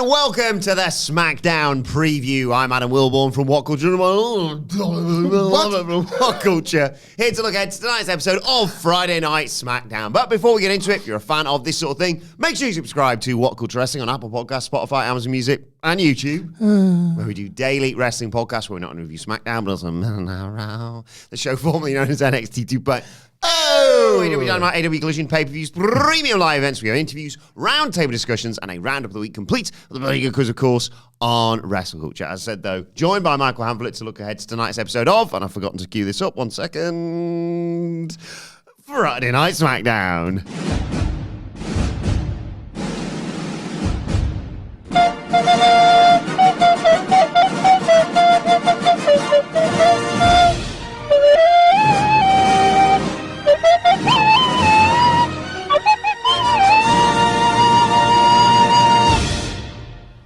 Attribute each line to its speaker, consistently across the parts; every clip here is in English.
Speaker 1: welcome to the SmackDown preview. I'm Adam Wilbourn from WhatCulture. WhatCulture, here to look ahead to tonight's episode of Friday Night SmackDown. But before we get into it, if you're a fan of this sort of thing, make sure you subscribe to WhatCulture Wrestling on Apple Podcasts, Spotify, Amazon Music, and YouTube, where we do daily wrestling podcasts where we're not going to review SmackDown, but also the show formerly known as NXT 2.0. AEW Dynamite, AEW Collision, pay-per-views, premium live events. We have interviews, roundtable discussions, and a roundup of the week complete with a very good quiz, of course, on Wrestle Culture. As I said, though, joined by Michael Hamflett to look ahead to tonight's episode of, and I've forgotten to cue this up, 1 second, Friday Night SmackDown.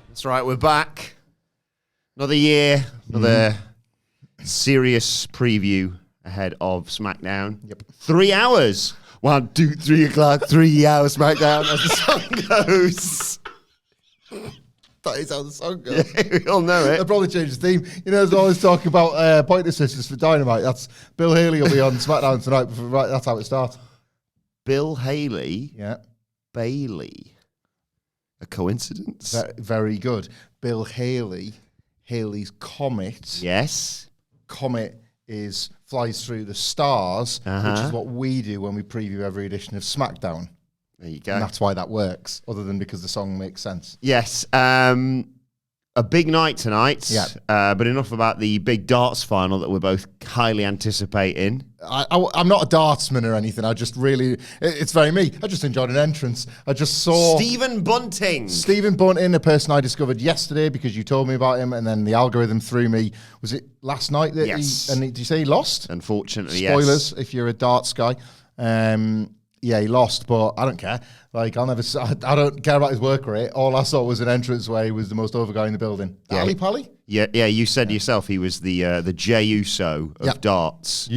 Speaker 1: That's right, we're back. Another year, another serious preview ahead of SmackDown. Yep. 3 hours. 1, 2, 3 o'clock, 3 hours SmackDown, as the song goes.
Speaker 2: That is how the song goes.
Speaker 1: Yeah, we all know it.
Speaker 2: They'll probably change the theme. You know, there's always talk about point assistants for Dynamite. That's Bill Haley will be on SmackDown tonight. Right, that's how it starts.
Speaker 1: Bill Haley.
Speaker 2: Yeah.
Speaker 1: Bailey. A coincidence?
Speaker 2: Very good. Bill Haley. Haley's Comet.
Speaker 1: Yes.
Speaker 2: Comet flies through the stars, which is what we do when we preview every edition of SmackDown.
Speaker 1: There you go.
Speaker 2: And that's why that works, other than because the song makes sense.
Speaker 1: Yes. A big night tonight.
Speaker 2: Yeah.
Speaker 1: But enough about the big darts final that we're both highly anticipating.
Speaker 2: I'm not a dartsman or anything. I just really, it's very me. I just enjoyed an entrance. I just saw
Speaker 1: Stephen Bunting,
Speaker 2: a person I discovered yesterday because you told me about him, and then the algorithm threw me. Was it last night that did you say he lost?
Speaker 1: Unfortunately,
Speaker 2: Spoilers if you're a darts guy. Yeah, he lost, but I don't care. Like, I don't care about his work rate. All I saw was an entrance where he was the most over guy in the building.
Speaker 1: Yeah.
Speaker 2: Ali Pally?
Speaker 1: Yeah. You said yourself he was the Jey Uso of darts.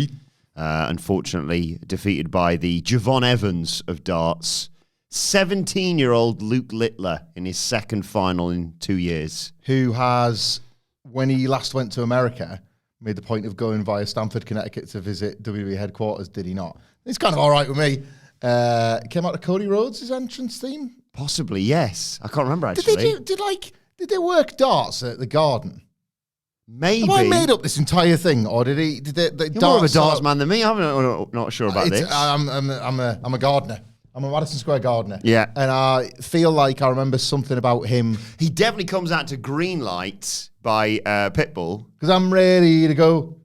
Speaker 1: Unfortunately, defeated by the Javon Evans of darts. 17-year-old Luke Littler in his second final in 2 years.
Speaker 2: Who has, when he last went to America, made the point of going via Stamford, Connecticut to visit WWE headquarters, did he not? It's kind of all right with me. Came out to Cody Rhodes' entrance theme?
Speaker 1: Possibly, yes. I can't remember, actually.
Speaker 2: Did they work darts at the Garden?
Speaker 1: Maybe.
Speaker 2: Have I made up this entire thing, or did they
Speaker 1: You're more of a darts man than me. I'm not sure about this.
Speaker 2: I'm a gardener. I'm a Madison Square gardener.
Speaker 1: Yeah.
Speaker 2: And I feel like I remember something about him.
Speaker 1: He definitely comes out to Green Light by Pitbull.
Speaker 2: Because I'm ready to go.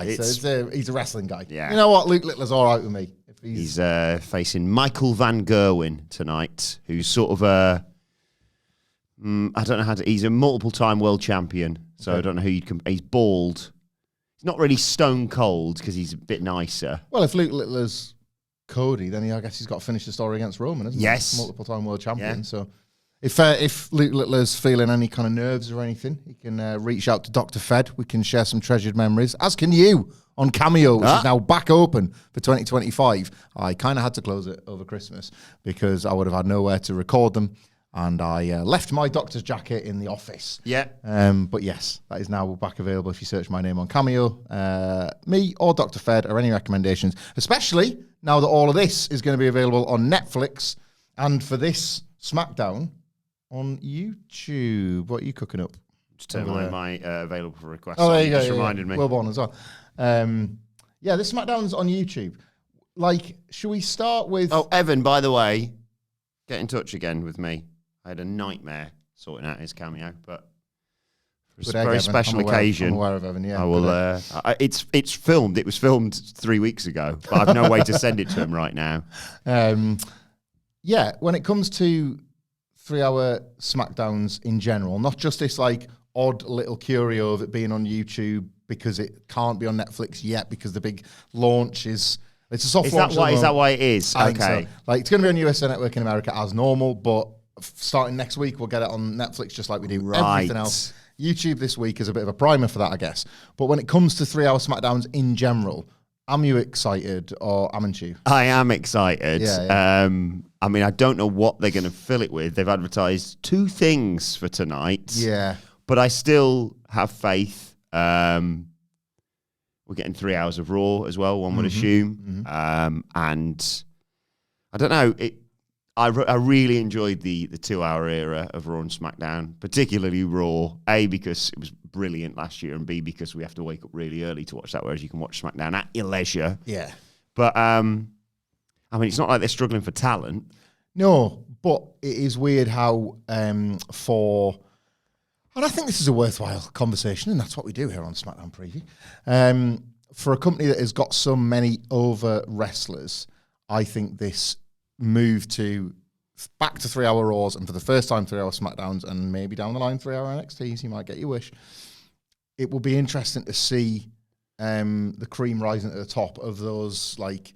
Speaker 2: He's a wrestling guy.
Speaker 1: Yeah.
Speaker 2: You know what? Luke Littler's all right with me.
Speaker 1: He's facing Michael Van Gerwen tonight, who's sort of I don't know how to... He's a multiple-time world champion, so I don't know who you'd... He's bald. He's not really stone cold, because he's a bit nicer.
Speaker 2: Well, if Luke Littler's Cody, then I guess he's got to finish the story against Roman, isn't he?
Speaker 1: Yes.
Speaker 2: Multiple-time world champion, so... If Luke Littler's feeling any kind of nerves or anything, he can reach out to Dr. Fed. We can share some treasured memories, as can you, on Cameo, which is now back open for 2025. I kind of had to close it over Christmas because I would have had nowhere to record them, and I left my doctor's jacket in the office.
Speaker 1: Yeah.
Speaker 2: But yes, that is now back available if you search my name on Cameo. Me or Dr. Fed or any recommendations, especially now that all of this is going to be available on Netflix, and for this SmackDown on YouTube. What are you cooking up?
Speaker 1: Just turn my available for requests.
Speaker 2: Oh, there you go.
Speaker 1: Just reminded me.
Speaker 2: Wilbourn as well. This SmackDown's on YouTube. Like, should we start with...
Speaker 1: Oh, Evan, by the way, get in touch again with me. I had a nightmare sorting out his cameo, but for a very special occasion,
Speaker 2: I'm aware of Evan, yeah.
Speaker 1: I will. It's filmed. It was filmed 3 weeks ago, but I've no way to send it to him right now.
Speaker 2: When it comes to 3-hour SmackDowns in general, not just this like odd little curio of it being on YouTube because it can't be on Netflix yet because the big launch is... It's a soft launch.
Speaker 1: Is that why it is?
Speaker 2: I
Speaker 1: okay.
Speaker 2: think so. Like, it's going to be on USA Network in America as normal, but starting next week, we'll get it on Netflix just like we do everything else. YouTube this week is a bit of a primer for that, I guess. But when it comes to 3-hour SmackDowns in general, Am you excited or am you?
Speaker 1: I am excited.
Speaker 2: Yeah.
Speaker 1: I mean, I don't know what they're going to fill it with. They've advertised 2 things for tonight.
Speaker 2: Yeah.
Speaker 1: But I still have faith. We're getting 3 hours of Raw as well, one would assume. And I don't know. I really enjoyed the 2-hour era of Raw and SmackDown, particularly Raw. A, because it was brilliant last year, and B, because we have to wake up really early to watch that, whereas you can watch SmackDown at your leisure.
Speaker 2: Yeah.
Speaker 1: But, I mean, it's not like they're struggling for talent.
Speaker 2: No, but it is weird how and I think this is a worthwhile conversation, and that's what we do here on SmackDown Preview. For a company that has got so many over wrestlers, I think this move back to 3-hour Raws, and for the first time 3-hour SmackDowns, and maybe down the line 3-hour NXTs, you might get your wish. It will be interesting to see the cream rising to the top of those, like,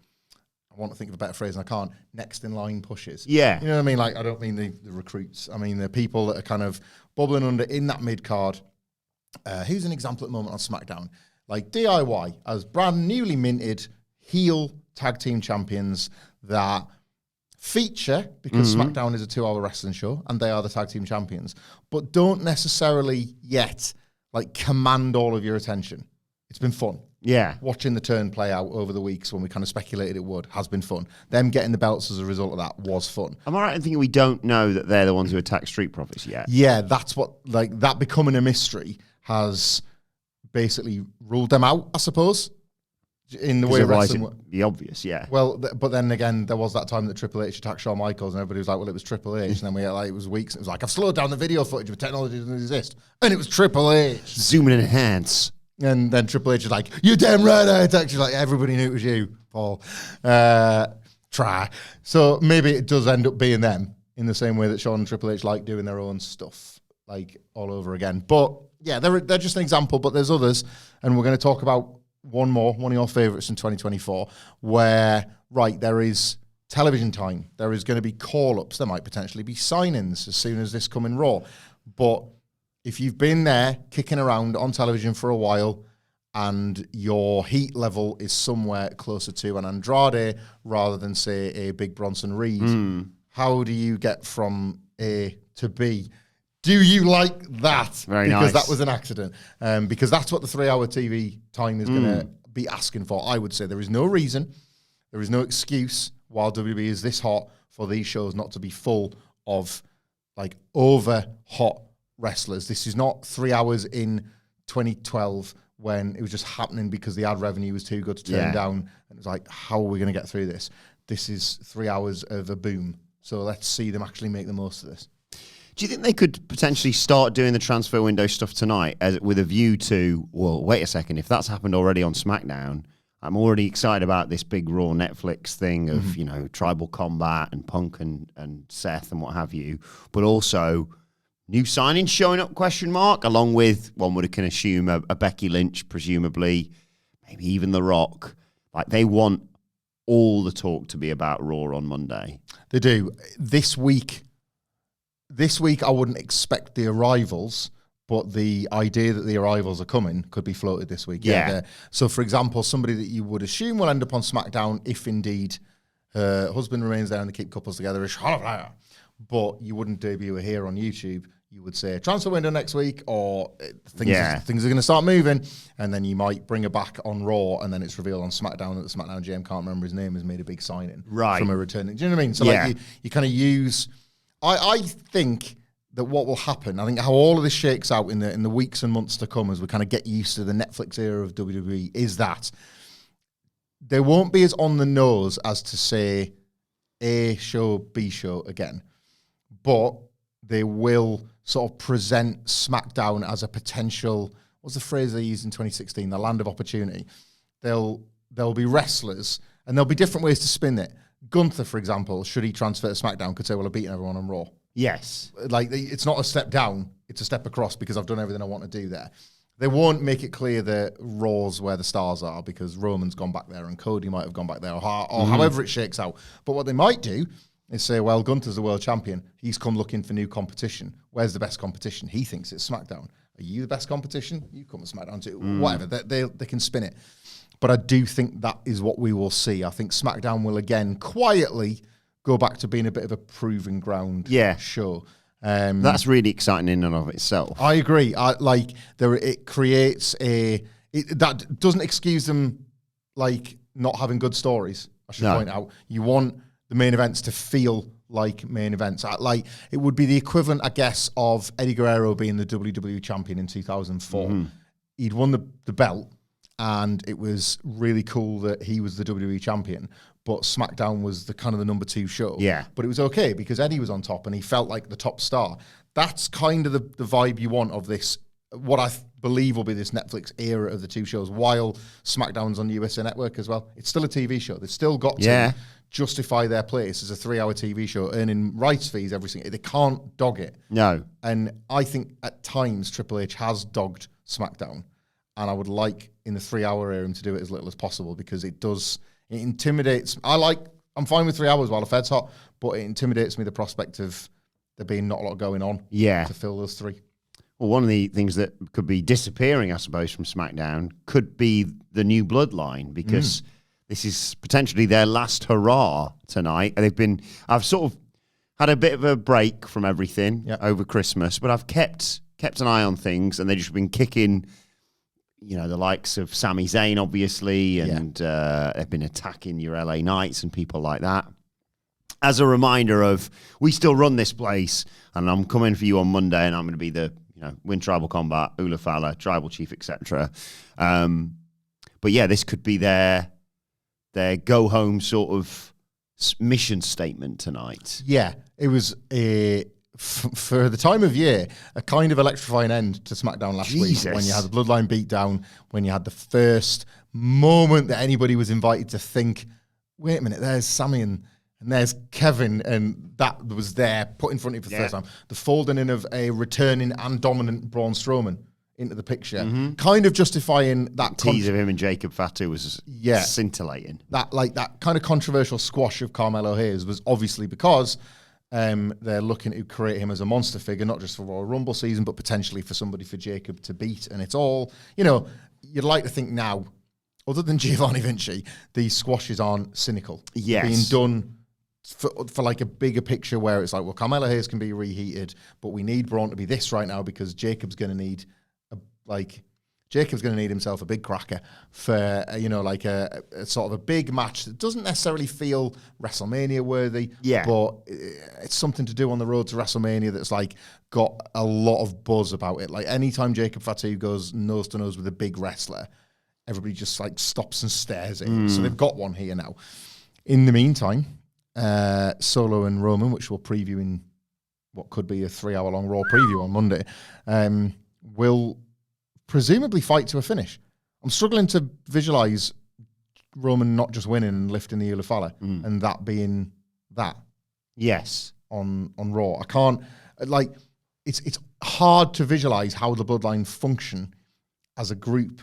Speaker 2: I want to think of a better phrase and I can't, next in line pushes.
Speaker 1: Yeah.
Speaker 2: You know what I mean? Like, I don't mean the recruits. I mean the people that are kind of bubbling under in that mid-card. Who's an example at the moment on SmackDown? Like DIY as brand newly minted heel tag team champions that feature, because SmackDown is a 2-hour wrestling show and they are the tag team champions, but don't necessarily yet like command all of your attention. It's been fun.
Speaker 1: Yeah.
Speaker 2: Watching the turn play out over the weeks when we kind of speculated it would has been fun. Them getting the belts as a result of that was fun.
Speaker 1: Am I right in thinking we don't know that they're the ones who attack Street Profits yet?
Speaker 2: Yeah, that's what, like, that becoming a mystery has basically ruled them out, I suppose, in the way wrestling.
Speaker 1: The obvious, yeah.
Speaker 2: Well, but then again, there was that time that Triple H attacked Shawn Michaels and everybody was like, well, it was Triple H. And then we had, like, it was weeks. And it was like, I've slowed down the video footage, but technology doesn't exist. And it was Triple H.
Speaker 1: Zoom and enhance.
Speaker 2: And then Triple H is like, you're damn right I attacked you. Like, everybody knew it was you, Paul. Try. So maybe it does end up being them in the same way that Shawn and Triple H like doing their own stuff, like, all over again. But, yeah, they're just an example, but there's others. And we're going to talk about one of your favourites in 2024, where, right, there is television time. There is going to be call-ups. There might potentially be sign-ins as soon as this come in Raw. But if you've been there kicking around on television for a while and your heat level is somewhere closer to an Andrade rather than, say, a big Bronson Reed, how do you get from A to B? Do you like that?
Speaker 1: Very
Speaker 2: because
Speaker 1: nice.
Speaker 2: That was an accident. Because that's what the 3-hour TV time is going to be asking for. I would say there is no reason, there is no excuse while WWE is this hot for these shows not to be full of, like, over hot wrestlers. This is not 3 hours in 2012 when it was just happening because the ad revenue was too good to turn down. And it was like, how are we going to get through this? This is 3 hours of a boom. So let's see them actually make the most of this.
Speaker 1: Do you think they could potentially start doing the transfer window stuff tonight with a view to, well, wait a second, if that's happened already on SmackDown, I'm already excited about this big Raw Netflix thing of, you know, tribal combat and Punk and Seth and what have you, but also new signings showing up, ? Along with, one can assume, a Becky Lynch, presumably, maybe even The Rock. Like, they want all the talk to be about Raw on Monday.
Speaker 2: They do. This week, I wouldn't expect the arrivals, but the idea that the arrivals are coming could be floated this week.
Speaker 1: Yeah.
Speaker 2: So, for example, somebody that you would assume will end up on SmackDown if indeed her husband remains there and they keep couples together is Charlotte Flair. But you wouldn't debut her here on YouTube. You would say transfer window next week, or things are going to start moving, and then you might bring her back on Raw, and then it's revealed on SmackDown that the SmackDown GM, can't remember his name, has made a big signing from a returning. Do you know what I mean? So like you kind of use. I think that what will happen, I think how all of this shakes out in the weeks and months to come as we kind of get used to the Netflix era of WWE, is that they won't be as on the nose as to say A show, B show again, but they will sort of present SmackDown as a potential, what's the phrase they used in 2016, the land of opportunity. There'll be wrestlers, and there'll be different ways to spin it. Gunther, for example, should he transfer to SmackDown, could say, well, I've beaten everyone on Raw.
Speaker 1: Yes.
Speaker 2: Like, it's not a step down, it's a step across because I've done everything I want to do there. They won't make it clear that Raw's where the stars are because Roman's gone back there and Cody might have gone back there or however it shakes out. But what they might do is say, well, Gunther's the world champion. He's come looking for new competition. Where's the best competition? He thinks it's SmackDown. Are you the best competition? You come to SmackDown too. Whatever. They can spin it. But I do think that is what we will see. I think SmackDown will again quietly go back to being a bit of a proving ground show.
Speaker 1: That's really exciting in and of itself.
Speaker 2: I agree. It creates that doesn't excuse them like not having good stories. I should point out. You want the main events to feel like main events. Like it would be the equivalent, I guess, of Eddie Guerrero being the WWE champion in 2004. Mm-hmm. He'd won the belt, and it was really cool that he was the WWE champion. But SmackDown was the kind of the number 2 show.
Speaker 1: Yeah.
Speaker 2: But it was okay because Eddie was on top and he felt like the top star. That's kind of the vibe you want of this, what I believe will be this Netflix era of the 2 shows, while SmackDown's on USA Network as well. It's still a TV show. They've still got to justify their place as a 3-hour TV show, earning rights fees every single. They can't dog it.
Speaker 1: No.
Speaker 2: And I think at times Triple H has dogged SmackDown, and I would like in the 3-hour era to do it as little as possible because it intimidates. I'm fine with 3 hours while the Fed's hot, but it intimidates me the prospect of there being not a lot going on to fill those 3.
Speaker 1: Well, one of the things that could be disappearing, I suppose, from SmackDown could be the new Bloodline, because this is potentially their last hurrah tonight. I've sort of had a bit of a break from everything over Christmas, but I've kept an eye on things, and they've just been kicking, the likes of Sami Zayn, obviously, and they've been attacking your LA Knights and people like that. As a reminder of, we still run this place, and I'm coming for you on Monday, and I'm going to be the win tribal combat, Ula Fala, tribal chief, etc. But yeah, this could be their go home sort of mission statement tonight.
Speaker 2: Yeah, it was for the time of year, a kind of electrifying end to SmackDown last week, when you had the Bloodline beatdown, when you had the first moment that anybody was invited to think, wait a minute, there's Sami and there's Kevin, and that was there put in front of you for the first time. The folding in of a returning and dominant Braun Strowman into the picture, kind of justifying that
Speaker 1: tease of him and Jacob Fatu was scintillating.
Speaker 2: That kind of controversial squash of Carmelo Hayes was obviously because they're looking to create him as a monster figure, not just for Royal Rumble season, but potentially for somebody for Jacob to beat. And it's all, you'd like to think now, other than Giovanni Vinci, these squashes aren't cynical.
Speaker 1: Yes.
Speaker 2: Being done for like a bigger picture where it's like, well, Carmelo Hayes can be reheated, but we need Braun to be this right now because Jacob's going to need himself a big cracker for, a sort of a big match that doesn't necessarily feel WrestleMania worthy, but it's something to do on the road to WrestleMania that's like got a lot of buzz about it. Like anytime Jacob Fatu goes nose to nose with a big wrestler, everybody just like stops and stares at him. So they've got one here now. In the meantime, Solo and Roman, which we'll preview in what could be a 3-hour-long Raw preview on Monday, will presumably fight to a finish. I'm struggling to visualize Roman not just winning and lifting the Ulafala and that being that.
Speaker 1: Yes.
Speaker 2: On Raw. I can't, it's hard to visualize how the Bloodline function as a group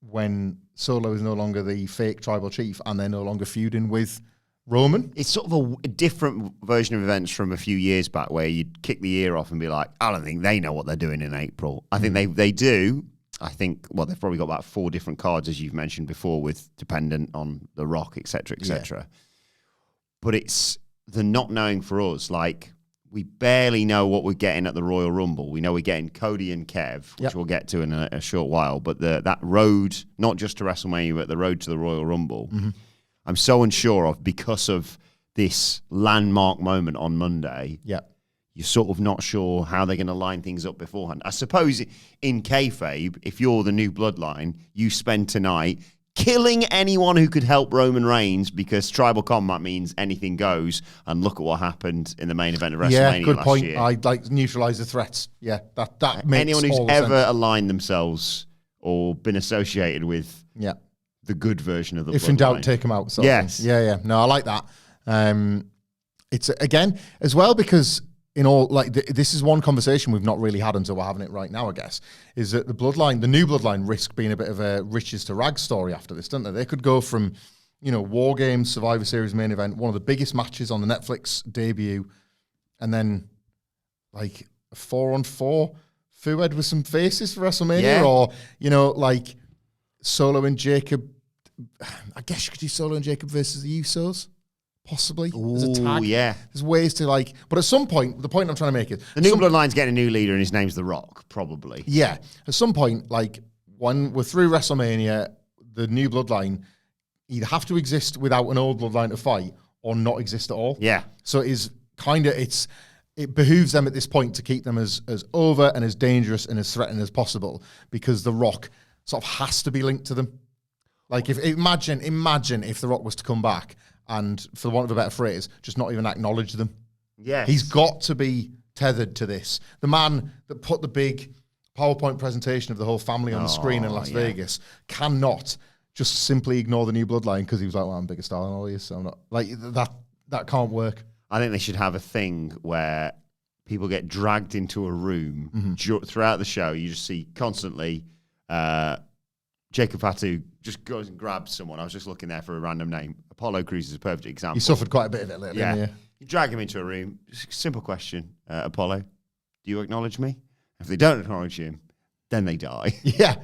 Speaker 2: when Solo is no longer the fake tribal chief and they're no longer feuding with Roman.
Speaker 1: It's sort of a different version of events from a few years back where you'd kick the ear off and be like, I don't think they know what they're doing in April. I think they do. I think, they've probably got about 4 different cards, as you've mentioned before, with dependent on The Rock, et cetera, et cetera. Yeah. But it's the not knowing for us. Like, we barely know what we're getting at the Royal Rumble. We know we're getting Cody and Kev, which we'll get to in a short while. But that road, not just to WrestleMania, but the road to the Royal Rumble, I'm so unsure of because of this landmark moment on Monday.
Speaker 2: Yeah.
Speaker 1: You're sort of not sure how they're going to line things up beforehand. I suppose in kayfabe, if you're the new Bloodline, you spend tonight killing anyone who could help Roman Reigns because tribal combat means anything goes. And look at what happened in the main event of WrestleMania last year.
Speaker 2: Yeah, good point. I'd neutralize the threats. Yeah, that makes
Speaker 1: anyone who's
Speaker 2: all
Speaker 1: ever
Speaker 2: sense.
Speaker 1: Aligned themselves or been associated with the good version of the Bloodline.
Speaker 2: If in doubt, take them out.
Speaker 1: Yes.
Speaker 2: Yeah. No, I like that. It's again as well because in all this is one conversation we've not really had until we're having it right now. I guess is that the new Bloodline, risk being a bit of a riches to rags story after this, don't they? They could go from War Games, Survivor Series main event, one of the biggest matches on the Netflix debut, and then like a 4-on-4 Fuad with some faces for WrestleMania, or Solo and Jacob I guess you could do Solo and Jacob versus the Usos. Possibly. As a
Speaker 1: Ooh,
Speaker 2: tag.
Speaker 1: yeah.
Speaker 2: There's ways to like, but at some point, the point I'm trying to make is
Speaker 1: The new Bloodline's getting a new leader and his name's The Rock, probably.
Speaker 2: yeah. At some point, like when we're through WrestleMania, the new Bloodline either have to exist without an old Bloodline to fight or not exist at all.
Speaker 1: Yeah.
Speaker 2: So it behooves them at this point to keep them as over and as dangerous and as threatening as possible because The Rock sort of has to be linked to them. Like imagine if The Rock was to come back and, for want of a better phrase, just not even acknowledge them.
Speaker 1: Yeah.
Speaker 2: He's got to be tethered to this. The man that put the big PowerPoint presentation of the whole family on the screen in Las Vegas cannot just simply ignore the new Bloodline because he was like, well, I'm a bigger star than all of you, so I'm not. Like, that can't work.
Speaker 1: I think they should have a thing where people get dragged into a room throughout the show. You just see constantly Jacob Fatu just goes and grabs someone. I was just looking there for a random name. Apollo Crews is a perfect example.
Speaker 2: He suffered quite a bit of it lately.
Speaker 1: Yeah.
Speaker 2: Yeah.
Speaker 1: You drag him into a room. Just a simple question. Apollo, do you acknowledge me? If they don't acknowledge him, then they die.
Speaker 2: Yeah.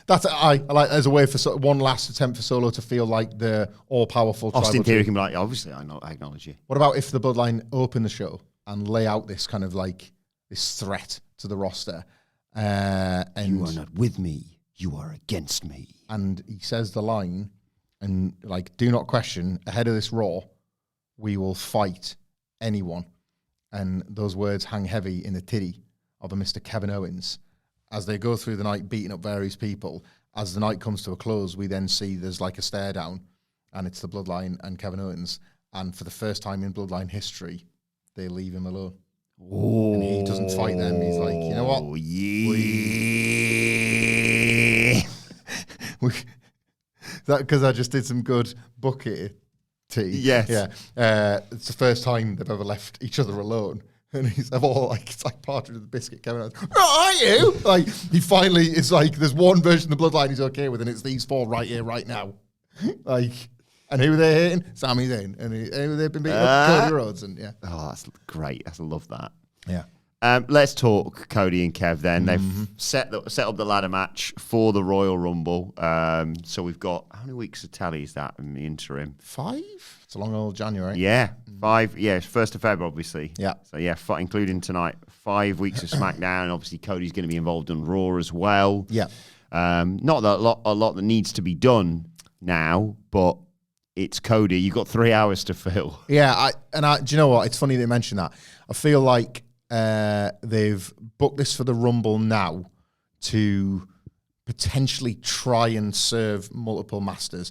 Speaker 2: I like as a way for one last attempt for Solo to feel like the all-powerful
Speaker 1: Austin
Speaker 2: tribal
Speaker 1: Theory
Speaker 2: chief.
Speaker 1: can be like, obviously, I acknowledge you.
Speaker 2: What about if the Bloodline open the show and lay out this kind of like this threat to the roster? And
Speaker 1: You are not with me. You are against me.
Speaker 2: And he says the line, and like, do not question, ahead of this Raw, we will fight anyone. And those words hang heavy in the titty of a Mr. Kevin Owens. As they go through the night beating up various people, as the night comes to a close, we then see there's like a stare down, and it's the Bloodline and Kevin Owens. And for the first time in Bloodline history, they leave him alone.
Speaker 1: Oh,
Speaker 2: And he doesn't fight them. He's like, you know what?
Speaker 1: Yeah.
Speaker 2: Because I just did some good bucket tea.
Speaker 1: Yes.
Speaker 2: Yeah. It's the first time they've ever left each other alone. And he's all like, it's like Partridge with the Biscuit. Kevin Owens, where are you? Like, he finally is like, there's one version of the Bloodline he's okay with, and it's these four right here, right now. Like, and who are they hating? Sami Zayn. And who they've been beating up? Cody Rhodes. And yeah.
Speaker 1: Oh, that's great. I love that.
Speaker 2: Yeah.
Speaker 1: Let's talk Cody and Kev then. They've set up the ladder match for the Royal Rumble. So we've got, how many weeks of tally is that in the interim?
Speaker 2: 5? It's a long old January.
Speaker 1: Yeah, 5. Yeah, it's 1st of February, obviously.
Speaker 2: Yeah.
Speaker 1: So yeah, including tonight, 5 weeks of SmackDown. Obviously, Cody's going to be involved in Raw as well.
Speaker 2: Yeah.
Speaker 1: Not that a lot that needs to be done now, but it's Cody. You've got 3 hours to fill.
Speaker 2: Yeah, do you know what? It's funny they mention that. I feel like they've booked this for the Rumble now to potentially try and serve multiple masters.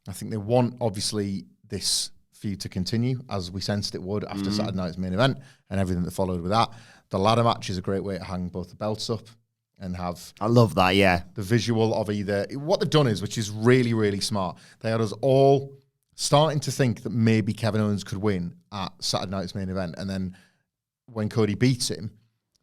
Speaker 2: I think they want, obviously, this feud to continue, as we sensed it would after Saturday night's main event and everything that followed with that. The ladder match is a great way to hang both the belts up and have...
Speaker 1: I love that, yeah.
Speaker 2: The visual of either... What they've done is, which is really, really smart, they had us all starting to think that maybe Kevin Owens could win at Saturday night's main event, and then when Cody beats him,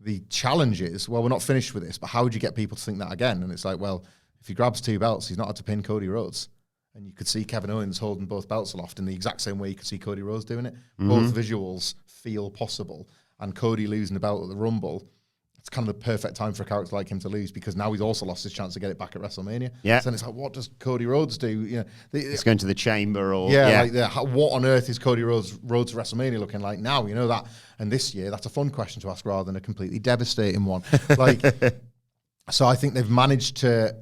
Speaker 2: the challenge is, well, we're not finished with this, but how would you get people to think that again? And it's like, well, if he grabs 2 belts, he's not had to pin Cody Rhodes. And you could see Kevin Owens holding both belts aloft in the exact same way you could see Cody Rhodes doing it. Both visuals feel possible. And Cody losing the belt at the Rumble, it's kind of the perfect time for a character like him to lose, because now he's also lost his chance to get it back at WrestleMania.
Speaker 1: Yeah.
Speaker 2: So then it's like, what does Cody Rhodes do? You know,
Speaker 1: It's going to the chamber or...
Speaker 2: what on earth is Cody Rhodes' road to WrestleMania looking like now? You know that. And this year, that's a fun question to ask rather than a completely devastating one. Like, so I think they've managed to,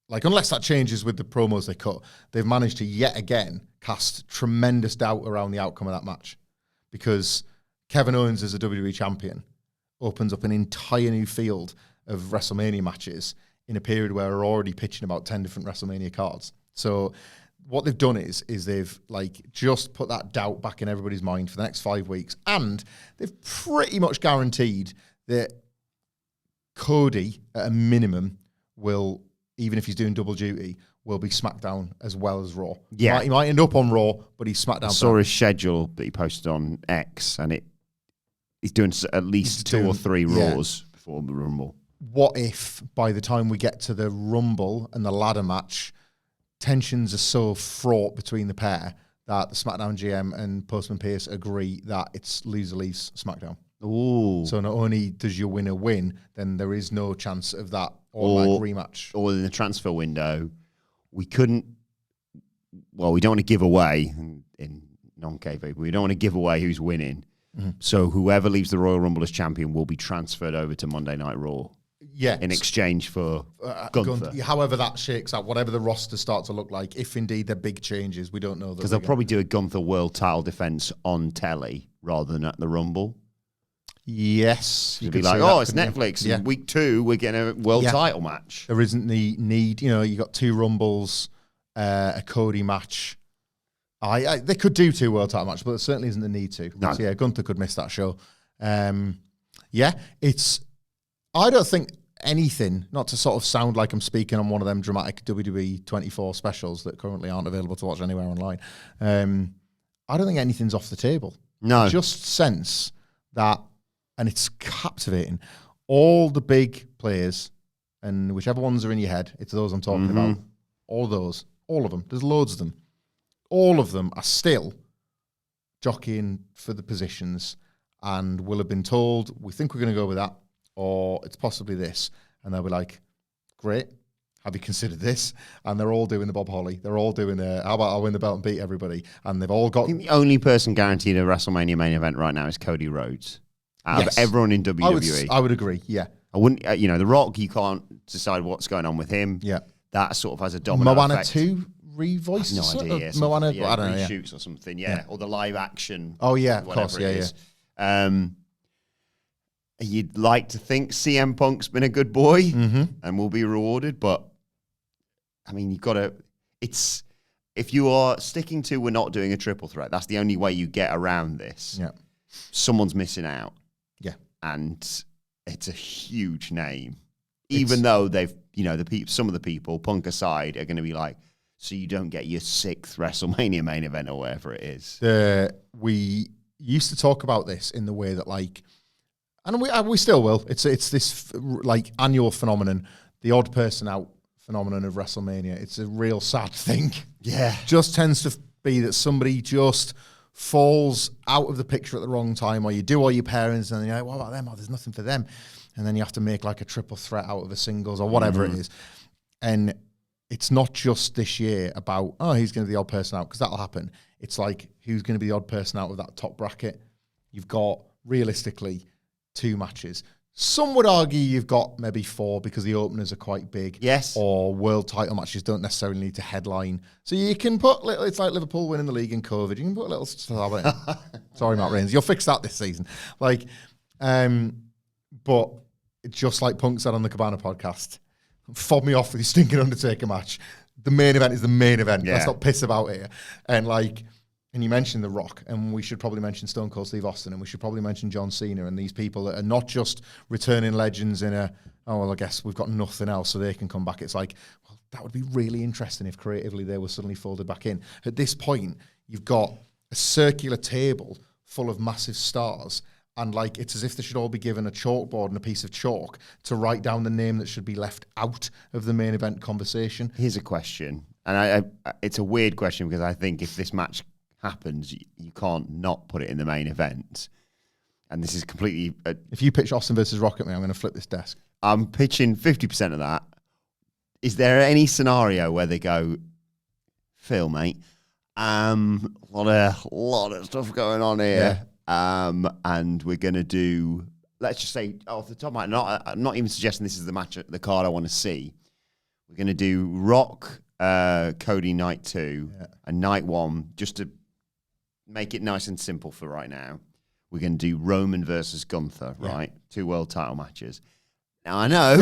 Speaker 2: like, unless that changes with the promos they cut, they've managed to yet again cast tremendous doubt around the outcome of that match, because Kevin Owens as a WWE champion opens up an entire new field of WrestleMania matches in a period where we're already pitching about 10 different WrestleMania cards. So what they've done is they've like just put that doubt back in everybody's mind for the next 5 weeks, and they've pretty much guaranteed that Cody, at a minimum, will, even if he's doing double duty, will be SmackDown as well as Raw.
Speaker 1: Yeah.
Speaker 2: He might end up on Raw, but he's SmackDown.
Speaker 1: I saw his schedule that he posted on X, and he's doing at least 2 or 3 Raws before the Rumble.
Speaker 2: What if by the time we get to the Rumble and the ladder match, tensions are so fraught between the pair that the SmackDown GM and Postman Pearce agree that it's loser leaves SmackDown?
Speaker 1: Ooh.
Speaker 2: So not only does your winner win, then there is no chance of that automatic rematch.
Speaker 1: Or in the transfer window, we couldn't well, we don't want to give away in non-kayfabe. We don't want to give away who's winning. Mm-hmm. So whoever leaves the Royal Rumble as champion will be transferred over to Monday Night Raw.
Speaker 2: Yeah,
Speaker 1: in exchange for Gunther.
Speaker 2: However that shakes out, whatever the roster starts to look like, if indeed they're big changes, we don't know.
Speaker 1: Because they'll probably do a Gunther world title defense on telly rather than at the Rumble.
Speaker 2: Yes.
Speaker 1: You'd be like, it's Netflix. Yeah. Week 2, we're getting a world title match.
Speaker 2: There isn't the need. You got 2 Rumbles, a Cody match. They could do 2 world title matches, but there certainly isn't the need to.
Speaker 1: No.
Speaker 2: So, Gunther could miss that show. I don't think anything, not to sort of sound like I'm speaking on one of them dramatic WWE 24 specials that currently aren't available to watch anywhere online. I don't think anything's off the table.
Speaker 1: No.
Speaker 2: Just sense that, and it's captivating, all the big players, and whichever ones are in your head, it's those I'm talking about, all of them, there's loads of them. All of them are still jockeying for the positions and will have been told, we think we're going to go with that, or it's possibly this. And they'll be like, great, have you considered this? And they're all doing the Bob Holly. They're all doing how about I'll win the belt and beat everybody? And they've all got...
Speaker 1: I think the only person guaranteed a WrestleMania main event right now is Cody Rhodes. Out of everyone in WWE.
Speaker 2: I would agree, yeah.
Speaker 1: I wouldn't, The Rock, you can't decide what's going on with him.
Speaker 2: Yeah.
Speaker 1: That sort of has a domino
Speaker 2: Moana
Speaker 1: effect.
Speaker 2: 2 revoice?
Speaker 1: No idea.
Speaker 2: Moana,
Speaker 1: I don't
Speaker 2: know.
Speaker 1: Reshoots or something, yeah. Or the live action.
Speaker 2: Oh, yeah, of course, yeah.
Speaker 1: You'd like to think CM Punk's been a good boy and will be rewarded, but I mean, you've got to. If you are sticking to we're not doing a triple threat, that's the only way you get around this.
Speaker 2: Yeah,
Speaker 1: someone's missing out.
Speaker 2: Yeah,
Speaker 1: and it's a huge name, even though they've some of the people, Punk aside, are going to be like, so you don't get your 6th WrestleMania main event or whatever it is.
Speaker 2: We used to talk about this in the way that and we still will. It's this annual phenomenon, the odd person out phenomenon of WrestleMania. It's a real sad thing.
Speaker 1: Yeah.
Speaker 2: Just tends to be that somebody just falls out of the picture at the wrong time, or you do all your pairings and then you're like, what about them? Oh, there's nothing for them. And then you have to make a triple threat out of a singles or whatever it is. And it's not just this year about, he's going to be the odd person out, because that'll happen. It's like, who's going to be the odd person out of that top bracket? You've got, realistically, 2 matches. Some would argue you've got maybe 4 because the openers are quite big.
Speaker 1: Yes.
Speaker 2: Or world title matches don't necessarily need to headline. So you can put it's like Liverpool winning the league in COVID. You can put a little stab in. Sorry, Matt Reigns. You'll fix that this season. But just like Punk said on the Cabana podcast, fob me off with your stinking Undertaker match. The main event is the main event.
Speaker 1: Yeah.
Speaker 2: Let's not piss about here. And you mentioned The Rock, and we should probably mention Stone Cold Steve Austin, and we should probably mention John Cena, and these people that are not just returning legends in I guess we've got nothing else, so they can come back. It's like, well, that would be really interesting if creatively they were suddenly folded back in. At this point, you've got a circular table full of massive stars, and it's as if they should all be given a chalkboard and a piece of chalk to write down the name that should be left out of the main event conversation.
Speaker 1: Here's a question, and it's a weird question, because I think if this match happens, you can't not put it in the main event. And this is completely...
Speaker 2: if you pitch Austin versus Rock at me, I'm going to flip this desk.
Speaker 1: I'm pitching 50% of that. Is there any scenario where they go, Phil, mate, lot of stuff going on here, and we're going to do... Let's just say, off the top of my head, I'm not even suggesting this is the match, the card I want to see. We're going to do Rock, Cody night 2, and night 1, just to make it nice and simple for right now. We're going to do Roman versus Gunther, right? 2 world title matches. Now, I know.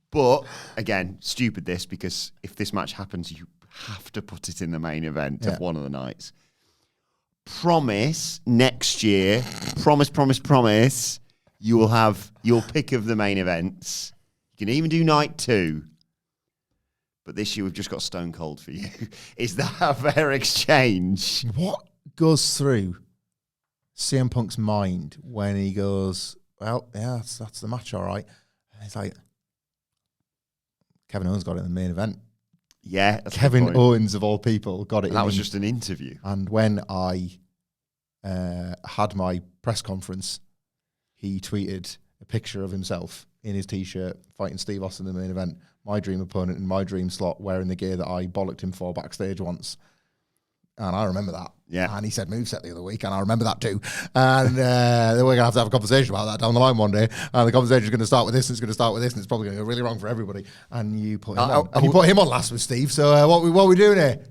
Speaker 1: But, again, stupid this, because if this match happens, you have to put it in the main event of one of the nights. Promise, next year, promise, you will have your pick of the main events. You can even do night 2. But this year we've just got Stone Cold for you. Is that a fair exchange?
Speaker 2: What goes through CM Punk's mind when he goes, well, yeah, that's the match, all right. And it's like, Kevin Owens got it in the main event.
Speaker 1: Yeah.
Speaker 2: Kevin Owens, of all people, got it in.
Speaker 1: That was just an interview.
Speaker 2: And when I had my press conference, he tweeted a picture of himself in his T-shirt fighting Steve Austin in the main event, my dream opponent in my dream slot, wearing the gear that I bollocked him for backstage once. And I remember that.
Speaker 1: Yeah.
Speaker 2: And he said moveset the other week, and I remember that too. And then we're going to have a conversation about that down the line one day. And the conversation is going to start with this, and it's going to start with this, and it's probably going to go really wrong for everybody. And you put him on. And you put him on last with Steve. So what are we doing here?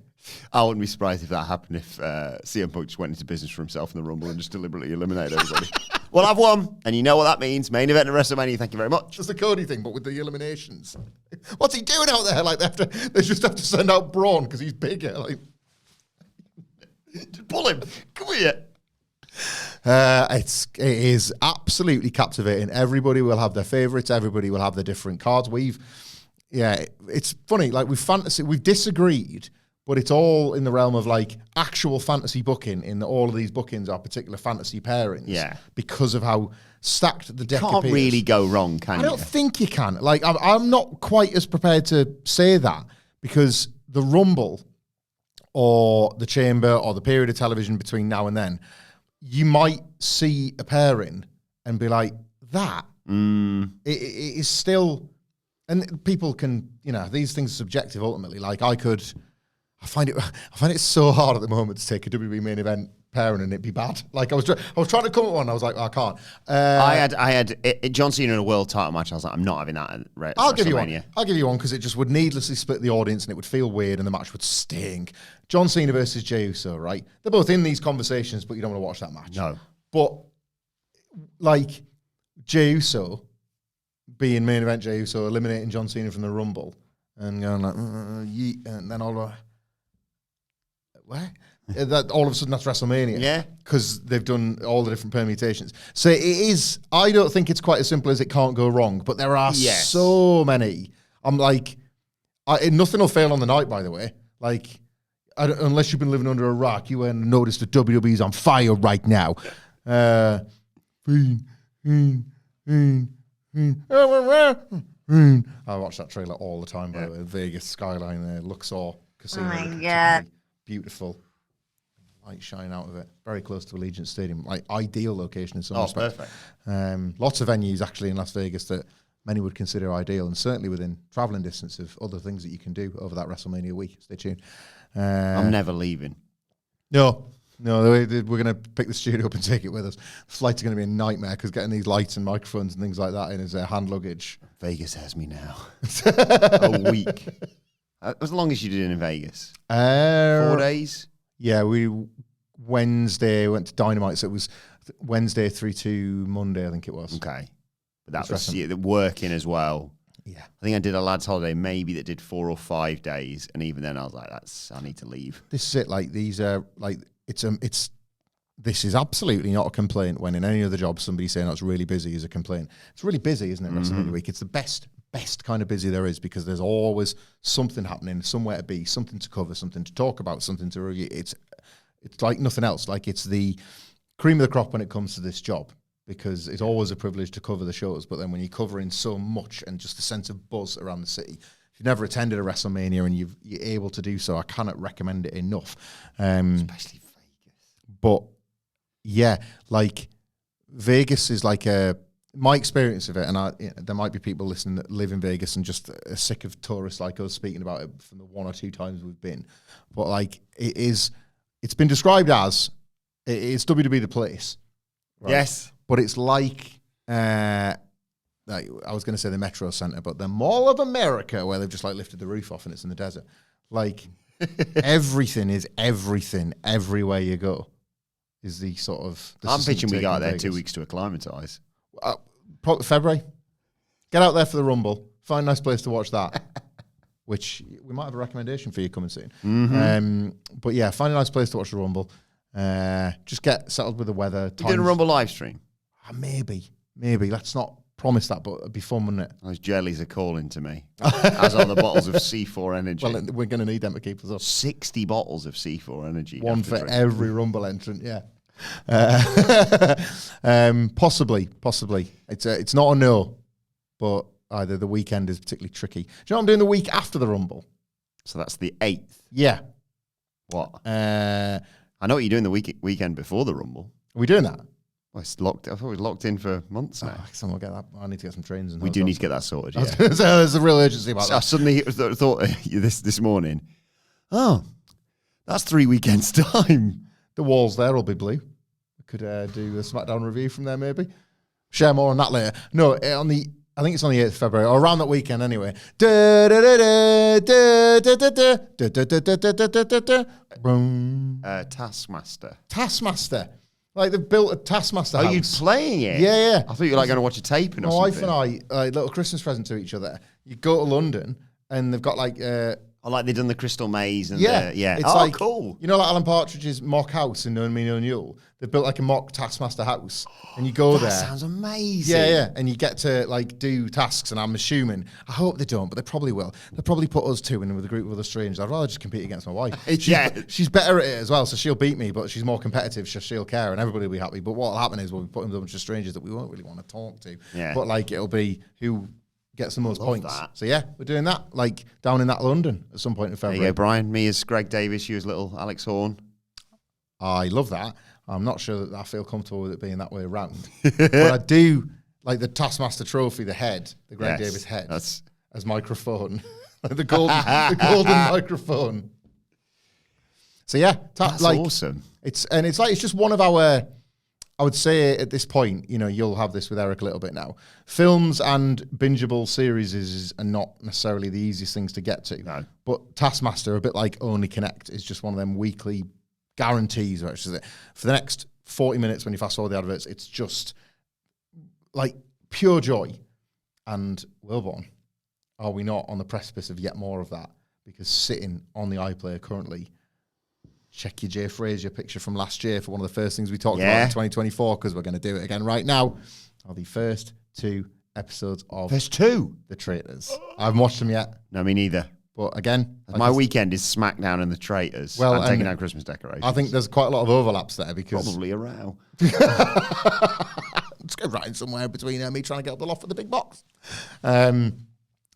Speaker 1: I wouldn't be surprised if that happened if CM Punk just went into business for himself in the Rumble and just deliberately eliminated everybody. Well, I've won, and you know what that means. Main event at WrestleMania, thank you very much.
Speaker 2: Just the Cody thing, but with the eliminations. What's he doing out there? Like they just have to send out Braun because he's bigger. Like,
Speaker 1: just pull him. Come here.
Speaker 2: It is absolutely captivating. Everybody will have their favourites. Everybody will have their different cards. It's funny. Like we've disagreed, but it's all in the realm of like actual fantasy booking. In that all of these bookings are particular fantasy pairings.
Speaker 1: Yeah,
Speaker 2: because of how stacked the deck
Speaker 1: can't
Speaker 2: appears.
Speaker 1: really go wrong, can you?
Speaker 2: I don't think you can. Like I'm not quite as prepared to say that because the Rumble or the Chamber or the period of television between now and then, you might see a pairing and be like, that it is still, and people can, these things are subjective ultimately. Like I find it so hard at the moment to take a WWE main event pairing and it'd be bad. Like I was trying to come up with one. I was like, I can't.
Speaker 1: I had John Cena in a world title match. I was like, I'm not having that at WrestleMania.
Speaker 2: I'll give you one because it just would needlessly split the audience and it would feel weird and the match would stink. John Cena versus Jey Uso, right? They're both in these conversations, but you don't want to watch that match.
Speaker 1: No.
Speaker 2: But like Jey Uso being main event Jey Uso, eliminating John Cena from the Rumble and going like, and then all the what? That all of a sudden that's WrestleMania.
Speaker 1: Yeah.
Speaker 2: Because they've done all the different permutations. So it is, I don't think it's quite as simple as it can't go wrong, but there are so many. I'm like, nothing will fail on the night, by the way. Like, unless you've been living under a rock, you won't notice the WWE's on fire right now. I watch that trailer all the time, by the way. Vegas skyline there, Luxor Casino.
Speaker 3: Oh my God.
Speaker 2: Beautiful. Light shine out of it. Very close to Allegiant Stadium. Like ideal location in some respect.
Speaker 1: Perfect.
Speaker 2: Lots of venues actually in Las Vegas that many would consider ideal, and certainly within traveling distance of other things that you can do over that WrestleMania week. Stay tuned.
Speaker 1: I'm never leaving.
Speaker 2: No, we're going to pick the studio up and take it with us. The flight's going to be a nightmare because getting these lights and microphones and things like that in is hand luggage.
Speaker 1: Vegas has me now. A week. As long as you did in Vegas. 4 days?
Speaker 2: Yeah, we Wednesday went to Dynamite, so it was Wednesday through to Monday, I think it was.
Speaker 1: Okay. But that was working as well.
Speaker 2: Yeah.
Speaker 1: I think I did a lads holiday maybe that did 4 or 5 days, and even then I was like, I need to leave.
Speaker 2: This is it, like these are like this is absolutely not a complaint when in any other job somebody's saying, oh, it's really busy is a complaint. It's really busy, isn't it, WrestleMania week? It's the best kind of busy there is because there's always something happening, somewhere to be, something to cover, something to talk about, something to review. It's like nothing else. Like it's the cream of the crop when it comes to this job because it's always a privilege to cover the shows. But then when you're covering so much and just a sense of buzz around the city, if you've never attended a WrestleMania and you're able to do so, I cannot recommend it enough.
Speaker 1: Especially Vegas.
Speaker 2: But yeah, like Vegas is like my experience of it, and there might be people listening that live in Vegas and just are sick of tourists like us speaking about it from the 1 or 2 times we've been. But like it's been described as it's WWE the place. Right?
Speaker 1: Yes.
Speaker 2: But it's like I was going to say the Metro Center, but the Mall of America where they've just like lifted the roof off and it's in the desert. Like everything is everything everywhere you go. Is the sort of...
Speaker 1: I'm pitching we got there 2 weeks to acclimatise.
Speaker 2: February. Get out there for the Rumble. Find a nice place to watch that. Which we might have a recommendation for you coming soon.
Speaker 1: Mm-hmm.
Speaker 2: But yeah, find a nice place to watch the Rumble. Just get settled with the weather.
Speaker 1: You doing a Rumble live stream?
Speaker 2: Maybe. Let's not promise that, but it'd be fun, wouldn't it?
Speaker 1: Those jellies are calling to me. As are the bottles of C4 Energy.
Speaker 2: Well, we're going to need them to keep us up.
Speaker 1: 60 bottles of C4 Energy.
Speaker 2: One for every Rumble entrant, yeah. Possibly. It's not a no, but either the weekend is particularly tricky. Do you know what I'm doing the week after the Rumble?
Speaker 1: So that's the 8th.
Speaker 2: Yeah.
Speaker 1: What? I know what you're doing the weekend before the Rumble.
Speaker 2: Are we doing that?
Speaker 1: Well, it's locked. I thought it was locked in for months now.
Speaker 2: Someone get that. I need to get some trains.
Speaker 1: We do need to get that sorted. Yeah.
Speaker 2: So there's a real urgency about
Speaker 1: So I
Speaker 2: that.
Speaker 1: suddenly thought this morning, oh, that's 3 weekends' time.
Speaker 2: The walls there will be blue. We could do a SmackDown review from there, maybe. Share more on that later. No, I think it's on the 8th of February, or around that weekend anyway.
Speaker 1: Taskmaster.
Speaker 2: Like they've built a Taskmaster house.
Speaker 1: Are you playing it?
Speaker 2: Yeah.
Speaker 1: I thought you were like going to watch a taping or
Speaker 2: My wife
Speaker 1: something.
Speaker 2: and I, little Christmas present to each other. You go to London and they've got like...
Speaker 1: I like they've done the Crystal Maze and
Speaker 2: yeah.
Speaker 1: It's
Speaker 2: like,
Speaker 1: cool.
Speaker 2: You know like Alan Partridge's mock house in Knowing Me, Knowing You'll? They built like a mock Taskmaster house and you go there.
Speaker 1: That sounds amazing.
Speaker 2: Yeah. And you get to like do tasks and I'm assuming, I hope they don't, but they probably will. They'll probably put us two in with a group of other strangers. I'd rather just compete against my wife. She's better at it as well, so she'll beat me, but she's more competitive, so she'll care and everybody will be happy. But what'll happen is we'll be putting a bunch of strangers that we won't really want to talk to.
Speaker 1: Yeah.
Speaker 2: But like it'll be who gets the most points.
Speaker 1: That.
Speaker 2: So yeah, we're doing that like down in that London at some point in February.
Speaker 1: There you go, Brian. Me as Greg Davis, you as little Alex Horn.
Speaker 2: I love that. I'm not sure that I feel comfortable with it being that way around. But I do like the Taskmaster trophy, the head, the Greg Davis head, as microphone. Like the golden microphone. So yeah,
Speaker 1: that's
Speaker 2: like,
Speaker 1: awesome.
Speaker 2: It's just one of our, I would say at this point, you know, you'll have this with Eric a little bit now. Films and bingeable series are not necessarily the easiest things to get to.
Speaker 1: No.
Speaker 2: But Taskmaster, a bit like Only Connect, is just one of them weekly guarantees. Which is it. For the next 40 minutes when you fast forward the adverts, it's just like pure joy. And Wilbourn, are we not on the precipice of yet more of that? Because sitting on the iPlayer currently, check your Jay Frazier picture from last year for one of the first things we talked about in 2024, because we're going to do it again right now, are the first 2 episodes of The Traitors. I haven't watched them yet.
Speaker 1: No, me neither.
Speaker 2: But again...
Speaker 1: My weekend is SmackDown and The Traitors.
Speaker 2: Well,
Speaker 1: I'm taking down Christmas decorations.
Speaker 2: I think there's quite a lot of overlaps there because...
Speaker 1: Probably a row.
Speaker 2: Let's go right in somewhere between me trying to get up the loft for the big box.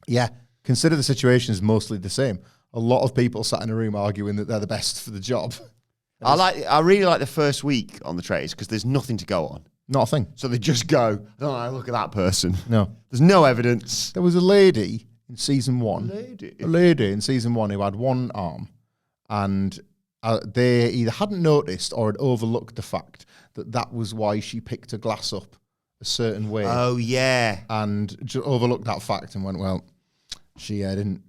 Speaker 2: Yeah, consider the situation is mostly the same. A lot of people sat in a room arguing that they're the best for the job.
Speaker 1: I really like the first week on The Traitors because there's nothing to go on.
Speaker 2: Not a thing.
Speaker 1: So they just go, oh, look at that person.
Speaker 2: No.
Speaker 1: There's no evidence.
Speaker 2: There was a lady in season 1.
Speaker 1: A
Speaker 2: lady in season 1 who had one arm, and they either hadn't noticed or had overlooked the fact that was why she picked a glass up a certain way.
Speaker 1: Oh, yeah.
Speaker 2: And overlooked that fact and went, well, she didn't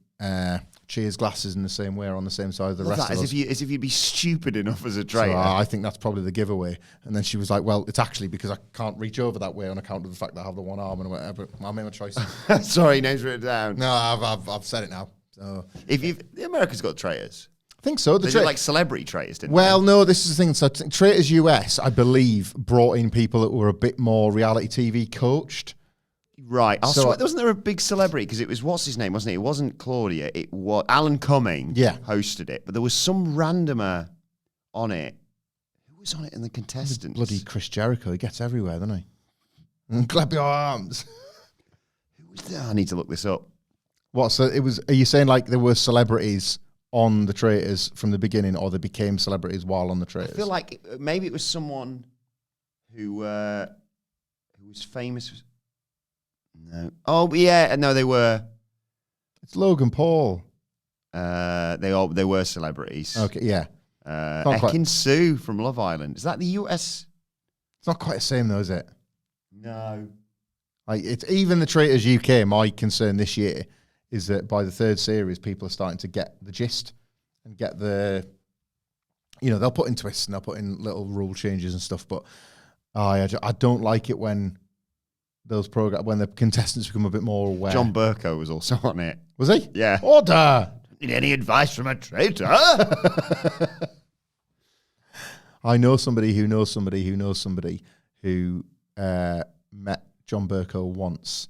Speaker 2: cheers glasses in the same way or on the same side as the rest of us.
Speaker 1: As if you'd be stupid enough as a traitor.
Speaker 2: So I think that's probably the giveaway. And then she was like, well, it's actually because I can't reach over that way on account of the fact that I have the one arm and whatever. I made my choice.
Speaker 1: Sorry, name's written down.
Speaker 2: No, I've said it now. So
Speaker 1: the America's got traitors.
Speaker 2: I think so.
Speaker 1: They did like celebrity traitors, didn't
Speaker 2: Well,
Speaker 1: they?
Speaker 2: no, this is the thing. So Traitors US, I believe, brought in people that were a bit more reality TV coached.
Speaker 1: Right. Wasn't there a big celebrity? Because it was, what's his name, wasn't it? It wasn't Claudia. It was Alan Cumming hosted it. But there was some randomer on it. Who was on it in the contestants?
Speaker 2: Bloody Chris Jericho. He gets everywhere, doesn't he? And clap your arms.
Speaker 1: Who was there? I need to look this up.
Speaker 2: What? So it was, are you saying like there were celebrities on The Traitors from the beginning, or they became celebrities while on The Traitors?
Speaker 1: I feel like maybe it was someone who was famous. No. Oh, yeah. No, they were.
Speaker 2: It's Logan Paul.
Speaker 1: They were celebrities.
Speaker 2: Okay, yeah.
Speaker 1: Ekin Sue from Love Island. Is that the US?
Speaker 2: It's not quite the same though, is it?
Speaker 1: No.
Speaker 2: Like it's even The Traitors UK. My concern this year is that by the 3rd series, people are starting to get the gist and get the, you know, they'll put in twists and they'll put in little rule changes and stuff. But I don't like it when when the contestants become a bit more aware.
Speaker 1: John Burko was also on it.
Speaker 2: Was he?
Speaker 1: Yeah.
Speaker 2: Order!
Speaker 1: Need any advice from a traitor?
Speaker 2: I know somebody who knows somebody who knows somebody who met John Burko once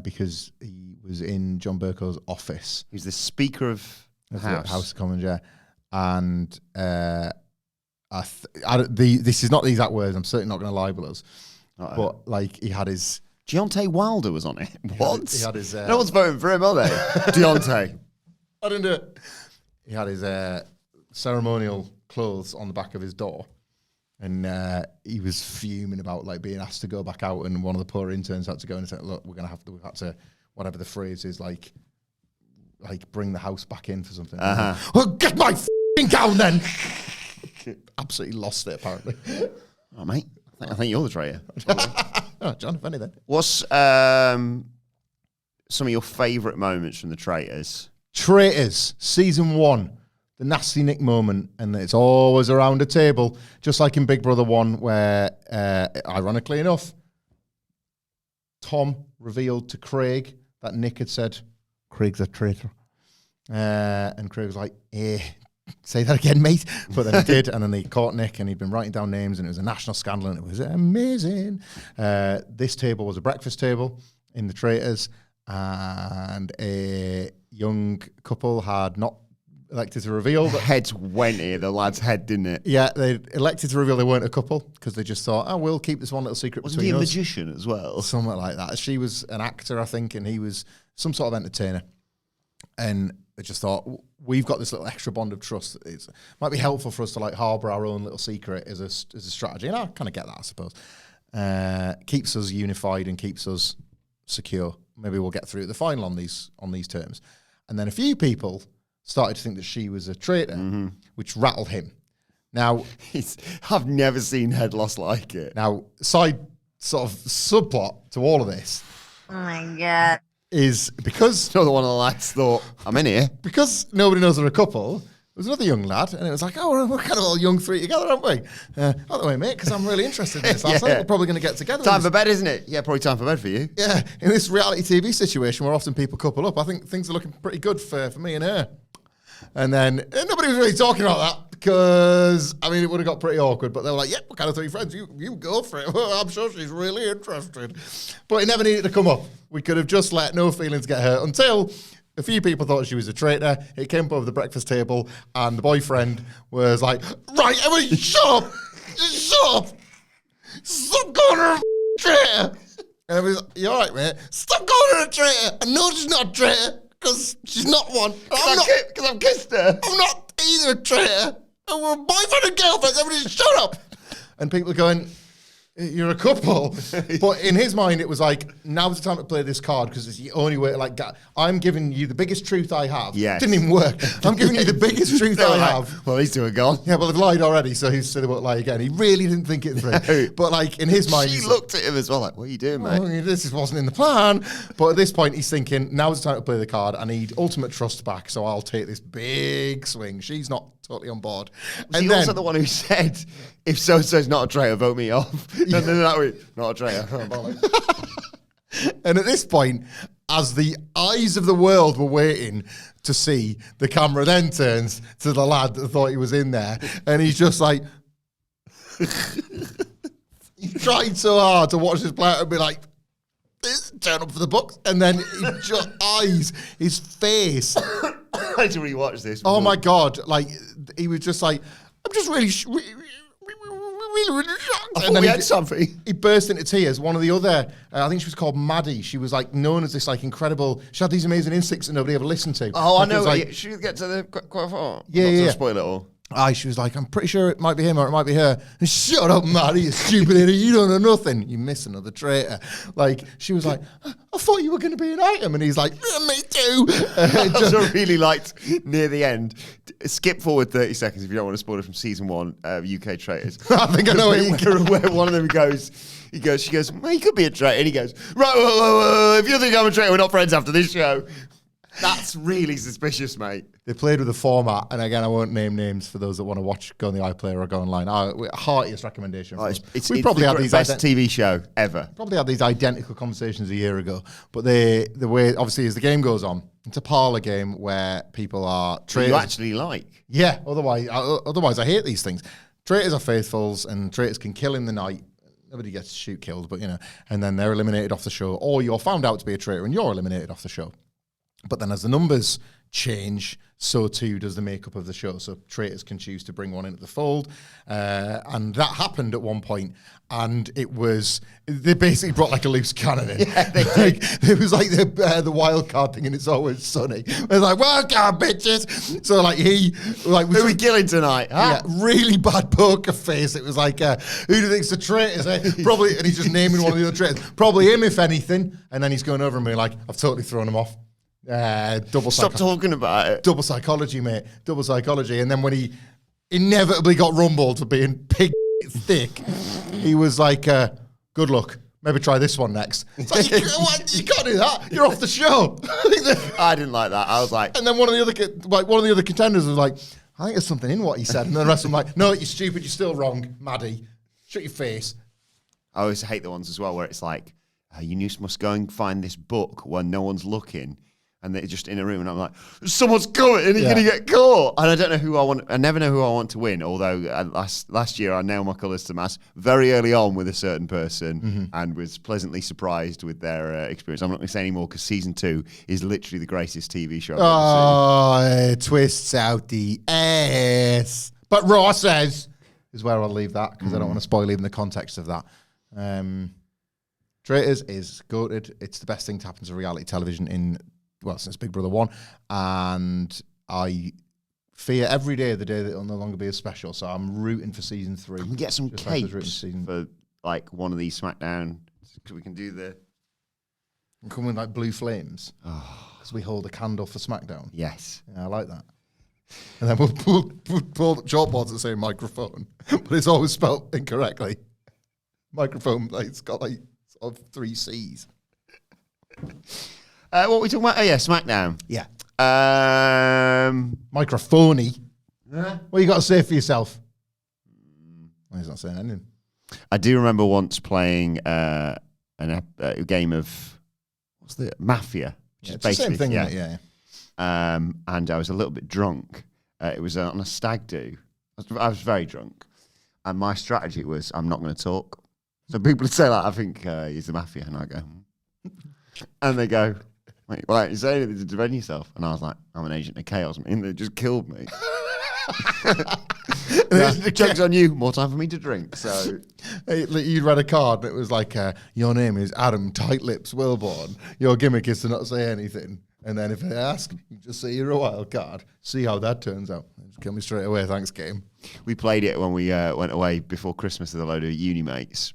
Speaker 2: because he was in John Burko's office.
Speaker 1: He's the Speaker of the House
Speaker 2: of Commons, yeah. And this is not the exact words. I'm certainly not going to libel us. But like he had his
Speaker 1: Deontay Wilder was on it. What?
Speaker 2: He had his
Speaker 1: no one's voting for him, are they? Deontay.
Speaker 2: I didn't do it. He had his ceremonial clothes on the back of his door, And he was fuming about like being asked to go back out, and one of the poor interns had to go and say, "Look, we've had to, whatever the phrase is, like bring the house back in for something." Well, get my f***ing gown then. Absolutely lost it apparently.
Speaker 1: Oh mate, I think you're the traitor.
Speaker 2: Oh, John, if anything.
Speaker 1: What's some of your favourite moments from the traitors?
Speaker 2: Traitors, season 1. The nasty Nick moment, and it's always around a table, just like in Big Brother 1, where, ironically enough, Tom revealed to Craig that Nick had said, Craig's a traitor. And Craig was like, say that again, mate. But then he did, and then he caught Nick, and he'd been writing down names, and it was a national scandal, and it was amazing. This table was a breakfast table in the traitors, and a young couple had not elected to reveal that.
Speaker 1: Heads went here, the lad's head, didn't it?
Speaker 2: Yeah, they elected to reveal they weren't a couple because they just thought, oh, we'll keep this one little secret
Speaker 1: Wasn't
Speaker 2: between
Speaker 1: he a
Speaker 2: us.
Speaker 1: magician as well?
Speaker 2: Something like that. She was an actor, I think, and he was some sort of entertainer. And they just thought, we've got this little extra bond of trust. It might be helpful for us to like harbour our own little secret as a strategy. And I kind of get that, I suppose. Keeps us unified and keeps us secure. Maybe we'll get through the final on these terms. And then a few people started to think that she was a traitor, which rattled him. Now,
Speaker 1: I've never seen head loss like it.
Speaker 2: Now, side sort of subplot to all of this.
Speaker 3: Oh my God.
Speaker 2: Is because
Speaker 1: Another one of the lads thought, I'm in here.
Speaker 2: Because nobody knows they're a couple, there was another young lad, and it was like, oh, we're kind of all young three together, aren't we? Out the way, mate, because I'm really interested in this. I think we're probably going to get together.
Speaker 1: Time for bed, isn't it? Yeah, probably time for bed for you.
Speaker 2: Yeah, in this reality TV situation where often people couple up, I think things are looking pretty good for me and her. And then nobody was really talking about that because, I mean, it would have got pretty awkward. But they were like, yeah, we're kind of three friends. You go for it. Well, I'm sure she's really interested. But it never needed to come up. We could have just let no feelings get hurt until a few people thought she was a traitor. It came up over the breakfast table and the boyfriend was like, right, Emily, shut up. Just shut up. Stop calling her a traitor. And I was like, you all right, mate? Stop calling her a traitor. I know she's not a traitor. Because she's not one.
Speaker 1: Because I've kissed her.
Speaker 2: I'm not either a traitor. And we're boyfriend and girlfriend. Everybody just shut up. And people are going, you're a couple. But in his mind, it was like, now's the time to play this card because it's the only way to like get. I'm giving you the biggest truth I have.
Speaker 1: Yes.
Speaker 2: Didn't even work. I'm giving you the biggest truth I have.
Speaker 1: Well, these two are gone.
Speaker 2: Yeah, well, they've lied already, so he said they won't lie again. He really didn't think it through.
Speaker 1: No.
Speaker 2: But like in his mind,
Speaker 1: She looked at him as well, like, what are you doing, mate?
Speaker 2: oh, this wasn't in the plan. But at this point, he's thinking, now's the time to play the card. I need ultimate trust back, so I'll take this big swing. She's not totally on board.
Speaker 1: Was he also the one who said, if so-and-so's not a traitor, vote me off? No, that way, not a traitor.
Speaker 2: And at this point, as the eyes of the world were waiting to see, the camera then turns to the lad that thought he was in there, and he's just like, he tried so hard to watch this play out and be like, turn up for the books, and then he just eyes, his face.
Speaker 1: I had to rewatch this.
Speaker 2: Oh my God, like, he was just like, I'm just really shocked.
Speaker 1: I thought we had something.
Speaker 2: He burst into tears. One of the other, I think she was called Maddie. She was like known as this like incredible. She had these amazing instincts that nobody ever listened to.
Speaker 1: Oh,
Speaker 2: like,
Speaker 1: I know.
Speaker 2: Like,
Speaker 1: Should we get to the quite far?
Speaker 2: Yeah,
Speaker 1: Not to
Speaker 2: yeah.
Speaker 1: spoil it all.
Speaker 2: She was like, I'm pretty sure it might be him or it might be her. And shut up, Maddie, you stupid idiot. You don't know nothing. You miss another traitor. Like, she was like, I thought you were going to be an item. And he's like, yeah, me too.
Speaker 1: I also really liked near the end. Skip forward 30 seconds if you don't want to spoil it from season 1 of UK Traitors.
Speaker 2: I think I know what you mean.
Speaker 1: Where one of them she goes, well, he could be a traitor. And he goes, right, whoa, if you think I'm a traitor, we're not friends after this show. That's really suspicious, mate.
Speaker 2: They played with the format, and again, I won't name names for those that want to watch, go on the iPlayer or go online. Heartiest recommendation.
Speaker 1: It's
Speaker 2: we probably had
Speaker 1: the
Speaker 2: these
Speaker 1: best TV show ever.
Speaker 2: Probably had these identical conversations a year ago, but the way, obviously, as the game goes on, it's a parlor game where people are traitors.
Speaker 1: You actually like.
Speaker 2: Yeah, otherwise I hate these things. Traitors are faithfuls, and traitors can kill in the night. Nobody gets shoot killed, but and then they're eliminated off the show, or you're found out to be a traitor and you're eliminated off the show. But then as the numbers change, so too does the makeup of the show. So traitors can choose to bring one into the fold. And that happened at one point, and they basically brought like a loose cannon in.
Speaker 1: Yeah, they did.
Speaker 2: It was like the wild card thing, and It's Always Sunny. It was like, welcome, bitches. So like who are we
Speaker 1: killing tonight? Huh?
Speaker 2: Yeah, really bad poker face. It was like, who do you think's the traitors? Probably, and he's just naming one of the other traitors. Probably him, if anything. And then he's going over and being like, I've totally thrown him off.
Speaker 1: Stop talking about it.
Speaker 2: Double psychology, mate. Double psychology. And then when he inevitably got rumbled for being pig thick, he was like, good luck. Maybe try this one next. It's like, you can't do that. You're off the show.
Speaker 1: I didn't like that. I was like...
Speaker 2: And then one of the other contenders was like, I think there's something in what he said. And then the rest of them like, no, you're stupid. You're still wrong, Maddie. Shut your face.
Speaker 1: I always hate the ones as well where it's like, you must go and find this book when no one's looking. And they're just in a room, and I'm like, someone's coming, and you're going to get caught. And I don't know who I want. I never know who I want to win. Although last year I nailed my colours to mass very early on with a certain person, and was pleasantly surprised with their experience. I'm not going to say any more because season 2 is literally the greatest TV show I've ever seen.
Speaker 2: It twists out the ass. But Raw says is where I'll leave that because I don't want to spoil even the context of that. Traitors is goated. It's the best thing to happen to reality television since Big Brother 1, and I fear every day the day that it'll no longer be a special, so I'm rooting for season 3.
Speaker 1: We can get some capes for like one of these SmackDown. We can do
Speaker 2: and come with like blue flames because we hold a candle for SmackDown.
Speaker 1: Yes.
Speaker 2: Yeah, I like that. And then we'll pull chalkboards that say microphone, but it's always spelled incorrectly. Microphone, like, it's got like sort of 3 C's.
Speaker 1: What are we talking about? Oh, yeah, SmackDown.
Speaker 2: Yeah.
Speaker 1: Microphony.
Speaker 2: What you got to say for yourself? Well, he's not saying anything.
Speaker 1: I do remember once playing a game of, what's the Mafia? Which is basically
Speaker 2: the same thing, yeah.
Speaker 1: And I was a little bit drunk. It was on a stag do. I was very drunk. And my strategy was, I'm not going to talk. So people would say, like, I think he's the Mafia. And I go, and they go, wait, why you say anything to defend yourself? And I was like, I'm an agent of chaos. And they just killed me. The joke's on you. More time for me to drink. So
Speaker 2: you'd read a card and it was like, your name is Adam Tight Lips Wilbourn. Your gimmick is to not say anything. And then if they ask, you just say you're a wild card. See how that turns out. Just kill me straight away. Thanks, game.
Speaker 1: We played it when we went away before Christmas with a load of uni mates.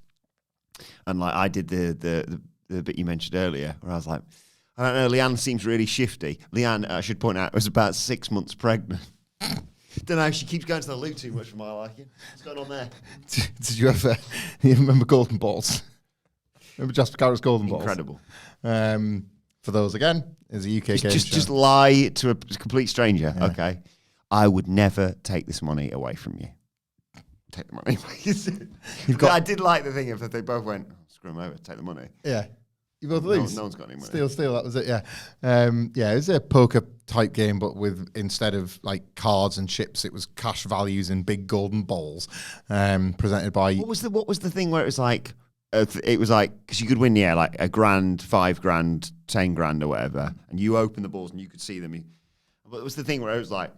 Speaker 1: And like I did the bit you mentioned earlier, where I was like, I don't know, Leanne seems really shifty. Leanne, I should point out, was about 6 months pregnant. Don't know, she keeps going to the loo too much for my liking. What's going on there?
Speaker 2: Did you ever remember Golden Balls? Remember Jasper Carrot's Golden Balls?
Speaker 1: Incredible.
Speaker 2: For those, again, is a UK game show.
Speaker 1: Just lie to a complete stranger, okay? I would never take this money away from you. Take the money, please. I did like the thing if they both went, screw them over, take the money.
Speaker 2: Yeah. You both lose.
Speaker 1: No one's got any money.
Speaker 2: Steal, that was it, yeah. It was a poker type game, but with, instead of like cards and chips, it was cash values in big golden balls, presented by...
Speaker 1: What was the thing where it was like, because you could win, like $1,000, $5,000, $10,000 or whatever, and you open the balls and you could see them. But it was the thing where it was like,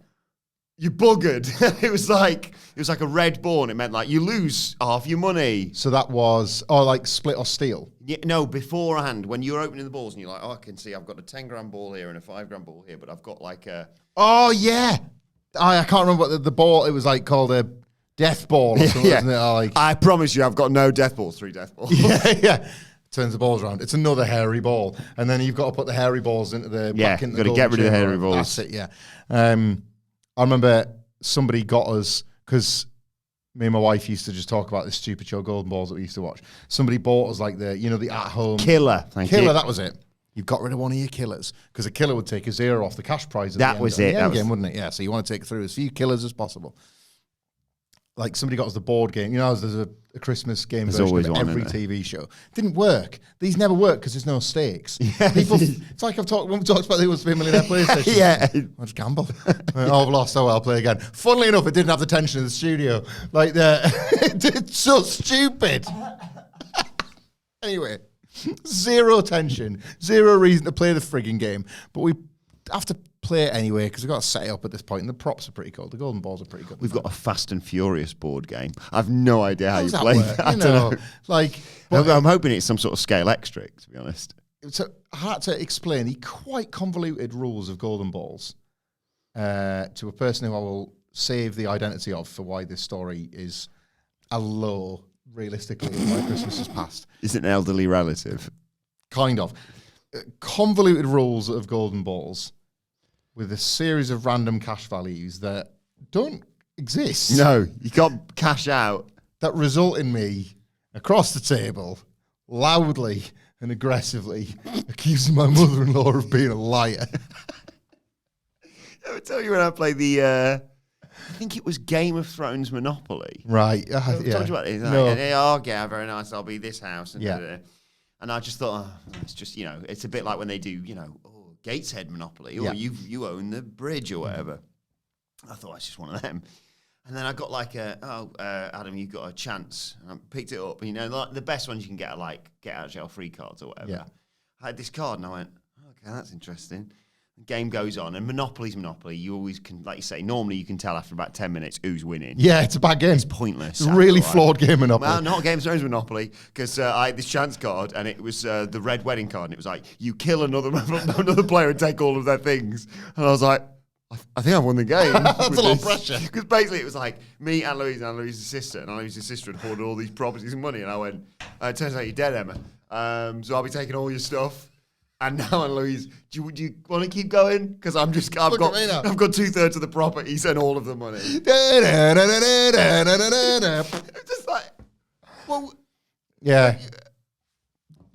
Speaker 1: you buggered. It was like a red ball, and it meant like you lose half your money.
Speaker 2: So that was, like split or steal?
Speaker 1: Yeah, no, beforehand, when you were opening the balls and you're like, I can see I've got a $10,000 ball here and a $5,000 ball here, but I've got like a...
Speaker 2: Oh, yeah. I can't remember what the ball, it was like called a death ball or something, isn't it?
Speaker 1: I promise you, I've got no death balls, 3 death balls.
Speaker 2: Yeah. Turns the balls around. It's another hairy ball. And then you've got to put the hairy balls into the...
Speaker 1: Yeah, you've got to get rid of the hairy balls.
Speaker 2: That's it, yeah. I remember somebody got us, because me and my wife used to just talk about this stupid show, Golden Balls, that we used to watch. Somebody bought us like the at-home...
Speaker 1: Killer.
Speaker 2: Killer, that was it. You've got rid of one of your killers, because a killer would take a 0 off the cash prize.
Speaker 1: That was it.
Speaker 2: That game, wouldn't it? Yeah, so you want to take through as few killers as possible. Like somebody got us the board game. There's a Christmas game version of every TV show. Didn't work. These never work because there's no stakes. Yeah. It's like when we talked about the Who Wants to Be a Millionaire PlayStation.
Speaker 1: Yeah.
Speaker 2: I'll just gamble. I've lost. Oh, well, I'll play again. Funnily enough, it didn't have the tension in the studio. Like, it's so stupid. Anyway, 0 tension, 0 reason to play the frigging game. But after play it anyway because we've got to set it up at this point, and the props are pretty cool. The golden balls are pretty good.
Speaker 1: We've got a Fast and Furious board game. I've no idea how you
Speaker 2: that
Speaker 1: play
Speaker 2: work?
Speaker 1: that. I
Speaker 2: You
Speaker 1: don't
Speaker 2: know,
Speaker 1: know.
Speaker 2: like
Speaker 1: I'm hoping it's some sort of scale extric, to be honest.
Speaker 2: So I had to explain the quite convoluted rules of golden balls to a person who I will save the identity of for why this story is a low, realistically, why Christmas has passed.
Speaker 1: Is it an elderly relative?
Speaker 2: Kind of. Convoluted rules of golden balls with a series of random cash values that don't exist.
Speaker 1: No, you can't cash out.
Speaker 2: That result in me across the table, loudly and aggressively accusing my mother-in-law of being a liar.
Speaker 1: I would tell you when I played the, I think it was Game of Thrones Monopoly.
Speaker 2: Right.
Speaker 1: I've told you about this.
Speaker 2: No.
Speaker 1: Yeah, very nice. I'll be this house. And, and I just thought, it's just, it's a bit like when they do, Gateshead Monopoly, or you own the bridge or whatever. I thought it's just one of them. And then I got like Adam, you got a chance. And I picked it up. And, like the best ones you can get are like get out of jail free cards or whatever.
Speaker 2: Yeah.
Speaker 1: I had this card and I went, okay, that's interesting. The game goes on, and Monopoly's Monopoly. You always can, like you say, normally you can tell after about 10 minutes who's winning.
Speaker 2: Yeah, it's a bad game.
Speaker 1: It's pointless.
Speaker 2: It's a really flawed game, Monopoly.
Speaker 1: Well, not Game of Thrones Monopoly, because I had this chance card, and it was the red wedding card, and it was like, you kill another player and take all of their things. And I was like, I think I've won the game.
Speaker 2: That's a lot of pressure.
Speaker 1: Because basically it was like me and Louise's sister, and Louise's sister had hoarded all these properties and money, and I went, it turns out you're dead, Emma. So I'll be taking all your stuff. And now, Louise, do you want to keep going? Because I've got 2/3 of the properties and all of the money. It's just like, well,
Speaker 2: yeah.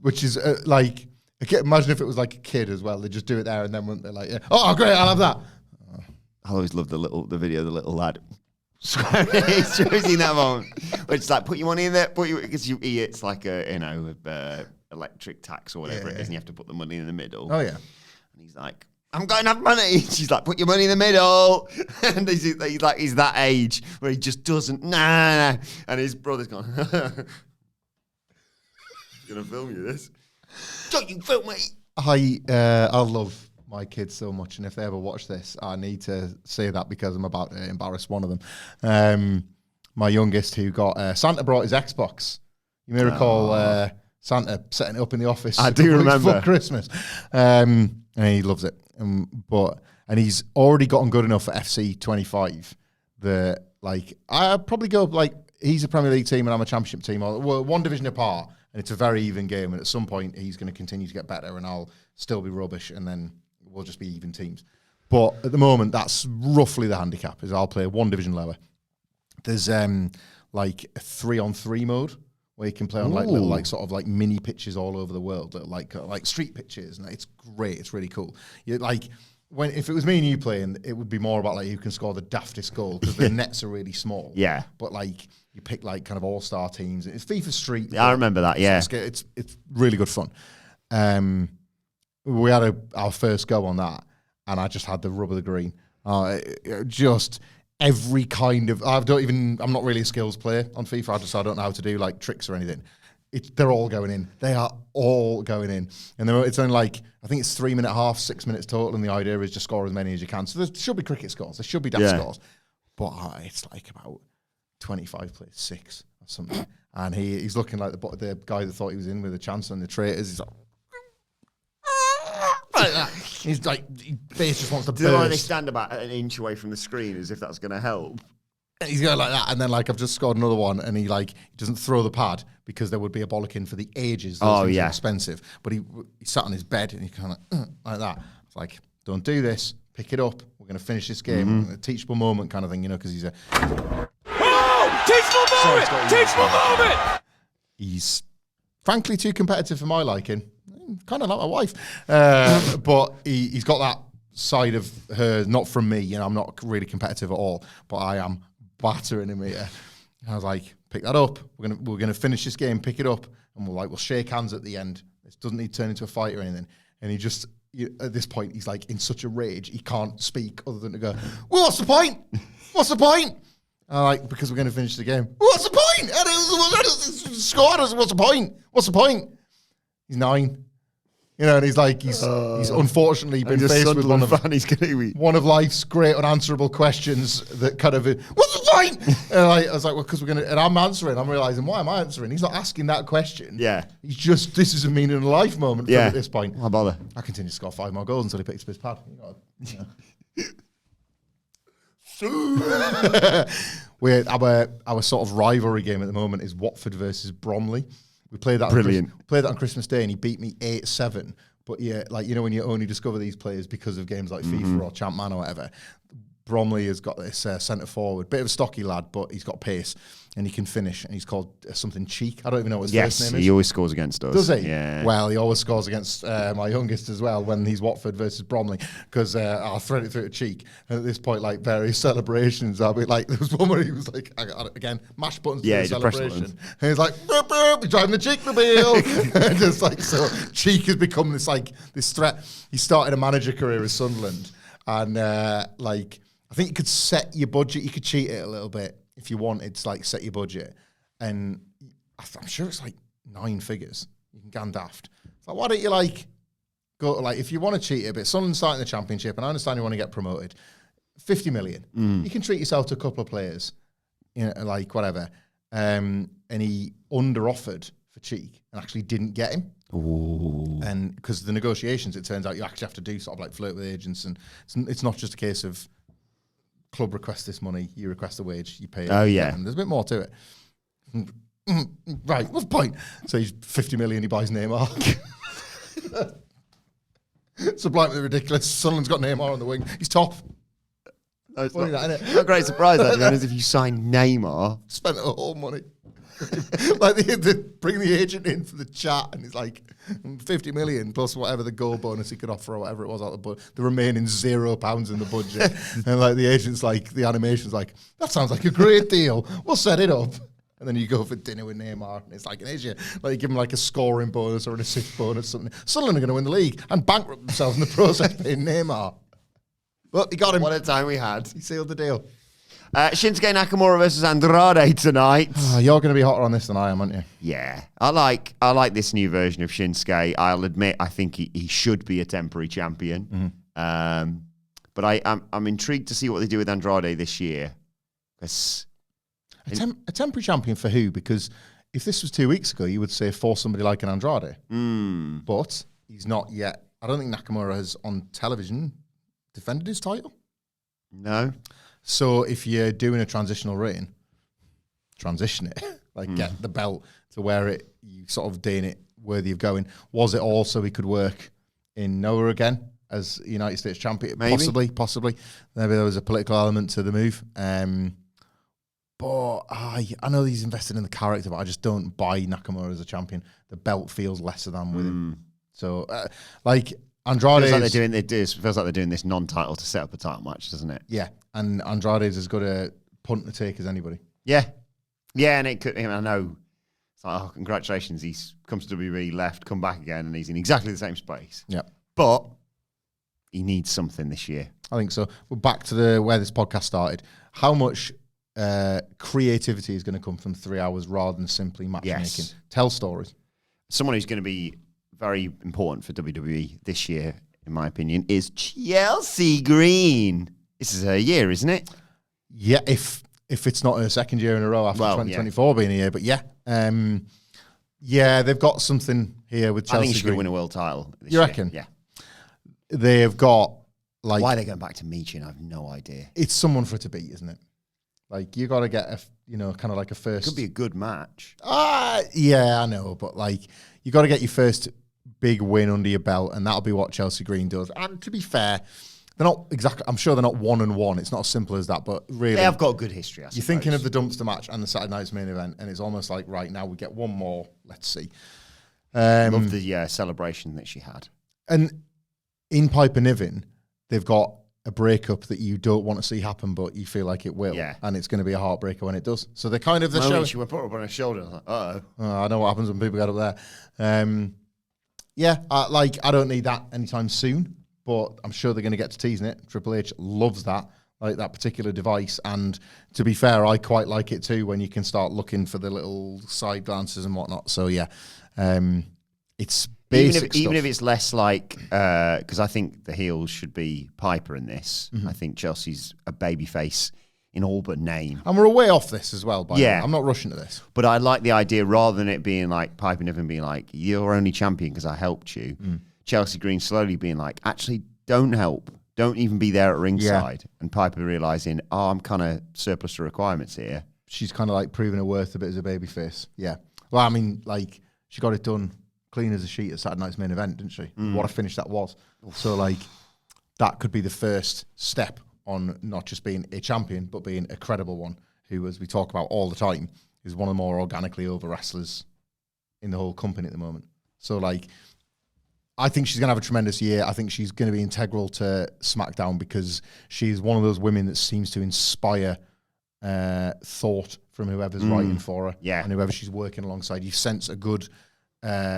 Speaker 2: Which is like, imagine if it was like a kid as well. They just do it there, and then wouldn't they like, oh great, I'll have that.
Speaker 1: I always love the video of the little lad. It's true, that moment. Where it's like, put your money in there, because it's like electric tax or whatever it is, and you have to put the money in the middle.
Speaker 2: Oh, yeah.
Speaker 1: And he's like, I'm going to have money. She's like, put your money in the middle. And he's that age where he just doesn't, nah. And his brother's gone, he's going to film you this. Don't you film me.
Speaker 2: I love my kids so much, and if they ever watch this, I need to say that because I'm about to embarrass one of them. My youngest, who got Santa brought his Xbox. You may recall Santa setting it up in the office.
Speaker 1: I do remember
Speaker 2: for Christmas, and he loves it. And he's already gotten good enough for FC 25 that I probably go he's a Premier League team and I'm a Championship team. We're one division apart, and it's a very even game. And at some point, he's going to continue to get better, and I'll still be rubbish, and then we'll just be even teams. But at the moment, that's roughly the handicap. Is I'll play one division lower. There's a 3-on-3 mode where you can play on little mini pitches all over the world, like street pitches, and it's great. It's really cool. If it was me and you playing, it would be more about who can score the daftest goal because the nets are really small.
Speaker 1: Yeah,
Speaker 2: but you pick kind of all-star teams. It's FIFA Street.
Speaker 1: Yeah, I remember that. Yeah,
Speaker 2: it's really good fun. We had our first go on that, and I just had the rub of the green. Just every kind of I'm not really a skills player on FIFA. I don't know how to do tricks or anything. They're all going in. They are all going in. And it's only I think it's 3.5, 6 minutes total, and the idea is just score as many as you can. So there should be cricket scores. There should be daft scores. But it's about 25 plays 6 or something. And he's looking like the guy that thought he was in with a chance on the traitors. He's like that. He's base just wants to burst.
Speaker 1: They stand about an inch away from the screen as if that's going to help.
Speaker 2: And he's going like that, and then I've just scored another one, and he doesn't throw the pad because there would be a bollocking for the ages. Those things are expensive. But he sat on his bed and he kind of like that. It's like, don't do this. Pick it up. We're going to finish this game. A teachable moment kind of thing, because he's a
Speaker 1: Teachable moment.
Speaker 2: He's frankly too competitive for my liking. Kind of like my wife, but he's got that side of her, not from me. I'm not really competitive at all, but I am battering him here. And I was like, pick that up. We're gonna finish this game. Pick it up, and we'll shake hands at the end. It doesn't need to turn into a fight or anything. And he just at this point he's in such a rage he can't speak other than to go, well, what's the point? What's the point? Because we're gonna finish the game. What's the point? Scored us. What's the point? What's the point? He's 9. You know, and he's like, he's unfortunately been faced with one of life's great unanswerable questions that kind of, what's the point? And I was like, well, because and I'm answering. I'm realizing, why am I answering? He's not asking that question.
Speaker 1: Yeah.
Speaker 2: He's just, this is a meaning of life moment for him at this point.
Speaker 1: Why bother?
Speaker 2: I continue to score 5 more goals until he picks up his pad. Our sort of rivalry game at the moment is Watford versus Bromley. We played that. Played that on Christmas Day, and he beat me 8-7. But yeah, like you know, when you only discover these players because of games like FIFA or Champman or whatever. Bromley has got this centre forward, bit of a stocky lad, but he's got pace and he can finish. And he's called something Cheek. I don't even know what his first name is.
Speaker 1: He always scores against us.
Speaker 2: Does he?
Speaker 1: Yeah.
Speaker 2: Well, he always scores against my youngest as well when he's Watford versus Bromley because I'll thread it through to Cheek. And at this point, like various celebrations, I'll be like, there was one where he was like, again, mash buttons to the celebration. And he's like, boop, boop, he's driving the Cheekmobile. Just like, so Cheek has become this threat. He started a manager career at Sunderland and I think you could set your budget. You could cheat it a little bit if you wanted to, like, set your budget. And I'm sure it's like 9 figures. You can go daft. It's like, why don't you, like, go, like, if you want to cheat it a bit, Sunderland starting the championship, and I understand you want to get promoted, 50 million. You can treat yourself to a couple of players, you know, like, whatever. And he under-offered for Cheek and actually didn't get him.
Speaker 1: Ooh.
Speaker 2: And because the negotiations, it turns out you actually have to do sort of, like, flirt with agents. And it's not just a case of, club requests this money, you request a wage, you pay it.
Speaker 1: Oh, yeah.
Speaker 2: And there's a bit more to it. Right, what's the point? So he's 50 million, he buys Neymar. Sublimely ridiculous. Sunderland's got Neymar on the wing. He's top.
Speaker 1: No, it's not a great surprise, that, to be honest, if you sign Neymar.
Speaker 2: Spent the whole money. Like they bring the agent in for the chat, and it's like 50 million plus whatever the goal bonus he could offer or whatever it was out the remaining £0 in the budget. And like the agent's like, the animation's like, that sounds like a great deal. We'll set it up. And then you go for dinner with Neymar, and it's like an issue. Like you give him like a scoring bonus or an assist bonus, something. Sunderland are going to win the league and bankrupt themselves in the process paying Neymar. But he got him.
Speaker 1: What a time we had.
Speaker 2: He sealed the deal.
Speaker 1: Shinsuke Nakamura versus Andrade tonight.
Speaker 2: Oh, you're going to be hotter on this than I am, aren't you?
Speaker 1: Yeah, I like this new version of Shinsuke. I'll admit, I think he should be a temporary champion. But I'm intrigued to see what they do with Andrade this year.
Speaker 2: A temporary champion for who? Because if this was 2 weeks ago, you would say for somebody like an Andrade. But he's not yet. I don't think Nakamura has on television defended his title.
Speaker 1: No.
Speaker 2: So if you're doing a transitional reign, transition it, like get the belt to where you sort of deem it worthy of going. Was it all so he could work in Noah again as United States champion?
Speaker 1: Maybe.
Speaker 2: Possibly. Maybe there was a political element to the move. But I know he's invested in the character, but I just don't buy Nakamura as a champion. The belt feels lesser than with him. So, like Andrade,
Speaker 1: feels like they're doing this non-title to set up a title match, doesn't it?
Speaker 2: Yeah, and Andrade is as good a punt to take as anybody.
Speaker 1: Yeah, and it could. I know. It's like, oh, congratulations, he's come to WWE, left, come back again, and he's in exactly the same space.
Speaker 2: Yeah,
Speaker 1: but he needs something this year.
Speaker 2: I think so. We're back to where this podcast started. How much creativity is going to come from 3 hours rather than simply matchmaking?
Speaker 1: Yes.
Speaker 2: Tell stories.
Speaker 1: Someone who's going to be very important for WWE this year, in my opinion, is Chelsea Green. This is her year, isn't it?
Speaker 2: Yeah, if it's not her second year in a row after 2024 being a year, but yeah. Yeah, they've got something here with Chelsea.
Speaker 1: I think she
Speaker 2: Green.
Speaker 1: could win a world title this
Speaker 2: You
Speaker 1: year.
Speaker 2: reckon?
Speaker 1: Yeah.
Speaker 2: They've got, like...
Speaker 1: Why are they going back to Michin? I have no idea.
Speaker 2: It's someone for it to beat, isn't it? Like, you got to get, kind of like a first...
Speaker 1: Could be a good match.
Speaker 2: Yeah, I know, but, like, you got to get your first big win under your belt, and that'll be what Chelsea Green does. And to be fair, they're not exactly... I'm sure they're not 1-1. It's not as simple as that, but really...
Speaker 1: They have got a good history, I suppose.
Speaker 2: You're thinking of the dumpster match and the Saturday night's main event, and it's almost like, right, now we get one more. Let's see.
Speaker 1: Love the celebration that she had.
Speaker 2: And in Piper Niven, they've got a breakup that you don't want to see happen, but you feel like it will.
Speaker 1: Yeah.
Speaker 2: And it's going to be a heartbreaker when it does. So they're kind of the show.
Speaker 1: She went put her up on her shoulder. Like, uh-oh.
Speaker 2: I know what happens when people get up there. I don't need that anytime soon, but I'm sure they're going to get to teasing it. Triple H loves that, like that particular device. And to be fair, I quite like it too when you can start looking for the little side glances and whatnot. So yeah, it's basic
Speaker 1: even if
Speaker 2: stuff.
Speaker 1: it's less like, because I think the heels should be Piper in this. I think Chelsea's a babyface in all but name.
Speaker 2: And we're way off this as well, by the way.
Speaker 1: Yeah.
Speaker 2: I'm not rushing to this.
Speaker 1: But I like the idea, rather than it being like Piper Niven being like, you're only champion because I helped you. Chelsea Green slowly being like, actually, don't help. Don't even be there at ringside. Yeah. And Piper realising, I'm kind of surplus to requirements here.
Speaker 2: She's kind of like proving her worth a bit as a babyface. Yeah. Well, I mean, like, she got it done clean as a sheet at Saturday night's main event, didn't she? What a finish that was. So, like, that could be the first step on not just being a champion, but being a credible one, who, as we talk about all the time, is one of the more organically over wrestlers in the whole company at the moment. So, like, I think she's going to have a tremendous year. I think she's going to be integral to SmackDown because she's one of those women that seems to inspire thought from whoever's writing for her and whoever she's working alongside. You sense a good,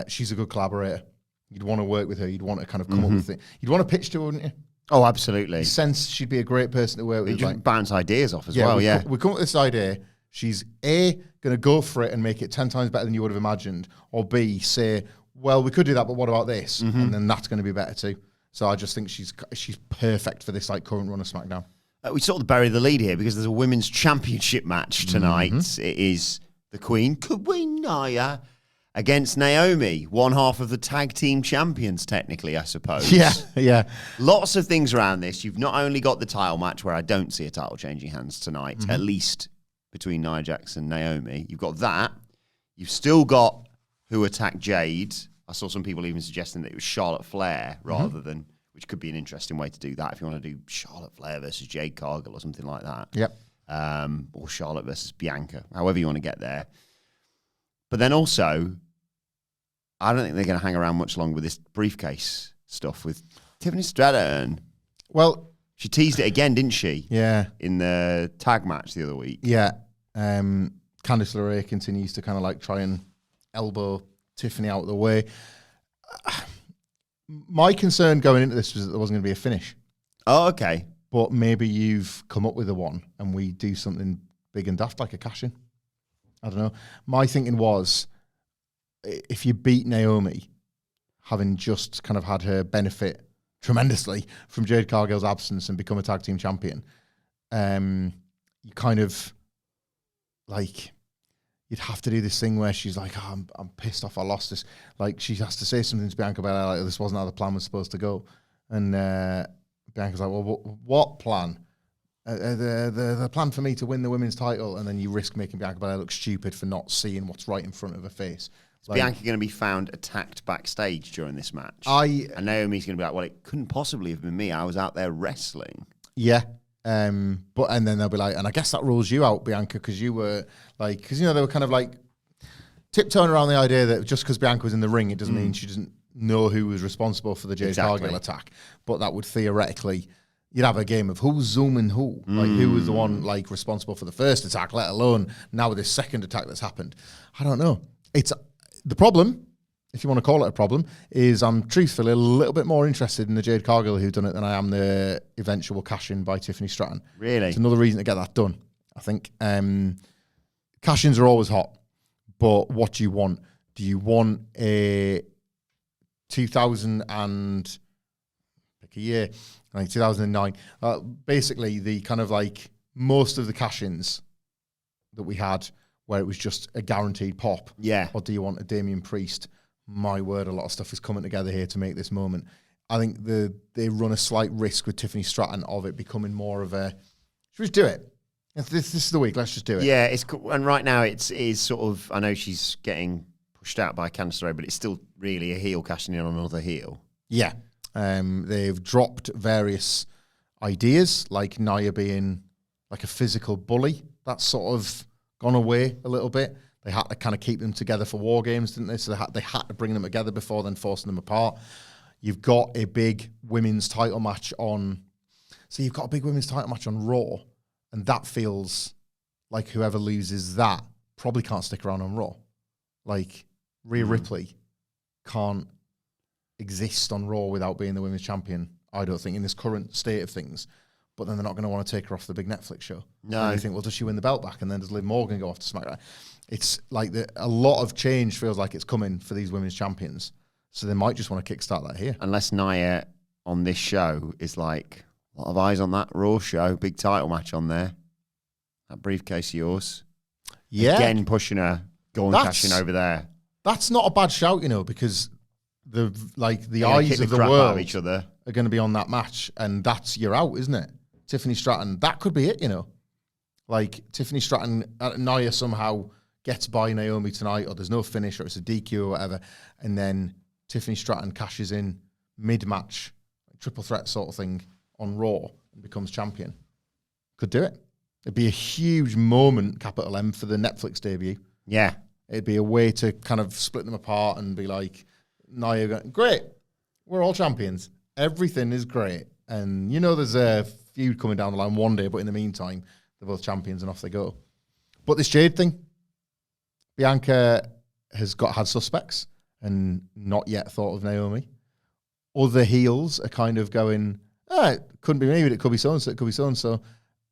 Speaker 2: she's a good collaborator. You'd want to work with her. You'd want to kind of come up with things. You'd want to pitch to her, wouldn't you?
Speaker 1: Oh, absolutely.
Speaker 2: You sense she'd be a great person to work with.
Speaker 1: You just bounce ideas off as well,
Speaker 2: we come up with this idea. She's A, going to go for it and make it 10 times better than you would have imagined, or B, say, well, we could do that, but what about this? And then that's going to be better too. So I just think she's perfect for this like current run of SmackDown.
Speaker 1: We sort of bury the lead here because there's a women's championship match tonight. It is the Queen Nia against Naomi, one half of the tag team champions, technically, I suppose.
Speaker 2: Yeah.
Speaker 1: Lots of things around this. You've not only got the title match where I don't see a title changing hands tonight, at least between Nia Jax and Naomi. You've got that. You've still got who attacked Jade. I saw some people even suggesting that it was Charlotte Flair rather than, which could be an interesting way to do that if you want to do Charlotte Flair versus Jade Cargill or something like that.
Speaker 2: Yep.
Speaker 1: Or Charlotte versus Bianca, however you want to get there. But then also, I don't think they're going to hang around much longer with this briefcase stuff with Tiffany Stratton.
Speaker 2: Well,
Speaker 1: she teased it again, didn't she?
Speaker 2: Yeah.
Speaker 1: In the tag match the other week.
Speaker 2: Yeah. Candice LeRae continues to kind of like try and elbow Tiffany out of the way. My concern going into this was that there wasn't going to be a finish.
Speaker 1: Oh, okay.
Speaker 2: But maybe you've come up with a one and we do something big and daft like a cash-in. I don't know. My thinking was, if you beat Naomi, having just kind of had her benefit tremendously from Jade Cargill's absence and become a tag team champion, you kind of like, you'd have to do this thing where she's like, I'm pissed off, I lost this. Like, she has to say something to Bianca Belair, like, this wasn't how the plan was supposed to go. And Bianca's like, well, what plan? The plan for me to win the women's title, and then you risk making Bianca Belair look stupid for not seeing what's right in front of her face.
Speaker 1: Is Bianca going to be found attacked backstage during this match? And Naomi's going to be like, well, it couldn't possibly have been me. I was out there wrestling.
Speaker 2: Yeah. And then they'll be like, and I guess that rules you out, Bianca, because you were like, because, you know, they were kind of like tiptoeing around the idea that just because Bianca was in the ring, it doesn't mean she doesn't know who was responsible for the Jade Cargill attack. But that would theoretically, you'd have a game of who's zooming who. Like, who was the one, like, responsible for the first attack, let alone now with this second attack that's happened. I don't know. It's the problem, if you want to call it a problem, is I'm truthfully a little bit more interested in the Jade Cargill who done it than I am the eventual cash-in by Tiffany Stratton.
Speaker 1: Really?
Speaker 2: It's another reason to get that done, I think. Cash-ins are always hot, but what do you want? Do you want a 2000 and, pick a year, like 2009, basically the kind of like most of the cash-ins that we had where it was just a guaranteed pop?
Speaker 1: Yeah.
Speaker 2: Or do you want a Damian Priest? My word, a lot of stuff is coming together here to make this moment. I think they run a slight risk with Tiffany Stratton of it becoming more of a, should we just do it? This is the week, let's just do it.
Speaker 1: Yeah, and right now it is sort of, I know she's getting pushed out by Candice LeRae, but it's still really a heel cashing in on another heel.
Speaker 2: Yeah. They've dropped various ideas, like Nia being like a physical bully. That's sort of gone away a little bit. They had to kind of keep them together for War Games, didn't they? So they had to bring them together before then forcing them apart. You've got a big women's title match on... So you've got a big women's title match on Raw, and that feels like whoever loses that probably can't stick around on Raw. Like, Rhea Ripley can't exist on Raw without being the women's champion, I don't think, in this current state of things. But then they're not going to want to take her off the big Netflix show.
Speaker 1: No.
Speaker 2: And you think, well, does she win the belt back? And then does Liv Morgan go off to SmackDown? It's like a lot of change feels like it's coming for these women's champions. So they might just want to kickstart that here.
Speaker 1: Unless Nia on this show is like, a lot of eyes on that Raw show, big title match on there. That briefcase of yours.
Speaker 2: Yeah.
Speaker 1: Again, pushing her, going cashing over there.
Speaker 2: That's not a bad shout, because the
Speaker 1: They're
Speaker 2: eyes
Speaker 1: kick
Speaker 2: of the
Speaker 1: crap out
Speaker 2: world
Speaker 1: of each other
Speaker 2: are going to be on that match, and that's you're out, isn't it? Tiffany Stratton, that could be it, Like Tiffany Stratton, Nia somehow gets by Naomi tonight, or there's no finish, or it's a DQ or whatever, and then Tiffany Stratton cashes in mid-match, triple threat sort of thing on Raw and becomes champion. Could do it. It'd be a huge moment, capital M, for the Netflix debut.
Speaker 1: Yeah.
Speaker 2: It'd be a way to kind of split them apart and be like, Nia going, great, we're all champions. Everything is great. And there's a feud coming down the line one day, but in the meantime, they're both champions and off they go. But this Jade thing, Bianca has had suspects and not yet thought of Naomi. Other heels are kind of going, it couldn't be me, but it could be so-and-so, it could be so-and-so.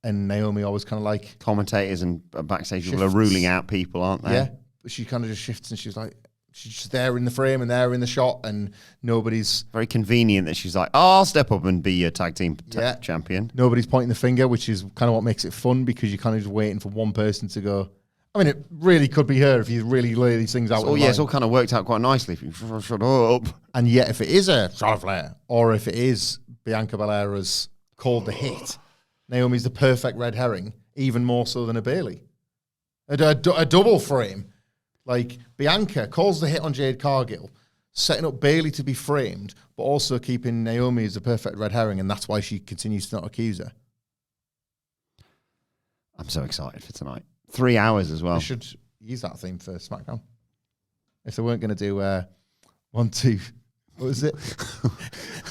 Speaker 2: And Naomi always kind of like...
Speaker 1: Commentators and backstage people are ruling out people, aren't they?
Speaker 2: Yeah, but she kind of just shifts and she's just there in the frame and there in the shot and nobody's...
Speaker 1: Very convenient that she's like, I'll step up and be your tag team champion.
Speaker 2: Nobody's pointing the finger, which is kind of what makes it fun because you're kind of just waiting for one person to go... I mean, it really could be her if you really lay these things out.
Speaker 1: It's all kind of worked out quite nicely if you shut up.
Speaker 2: And yet, if it is a Charlotte Flair, or if it is Bianca Belair's called the hit, Naomi's the perfect red herring, even more so than a Bayley. A double frame. Like, Bianca calls the hit on Jade Cargill, setting up Bayley to be framed, but also keeping Naomi as a perfect red herring, and that's why she continues to not accuse her. I'm
Speaker 1: so excited for tonight. 3 hours as well.
Speaker 2: They should use that theme for SmackDown. If they weren't going to do 1, 2, what was it?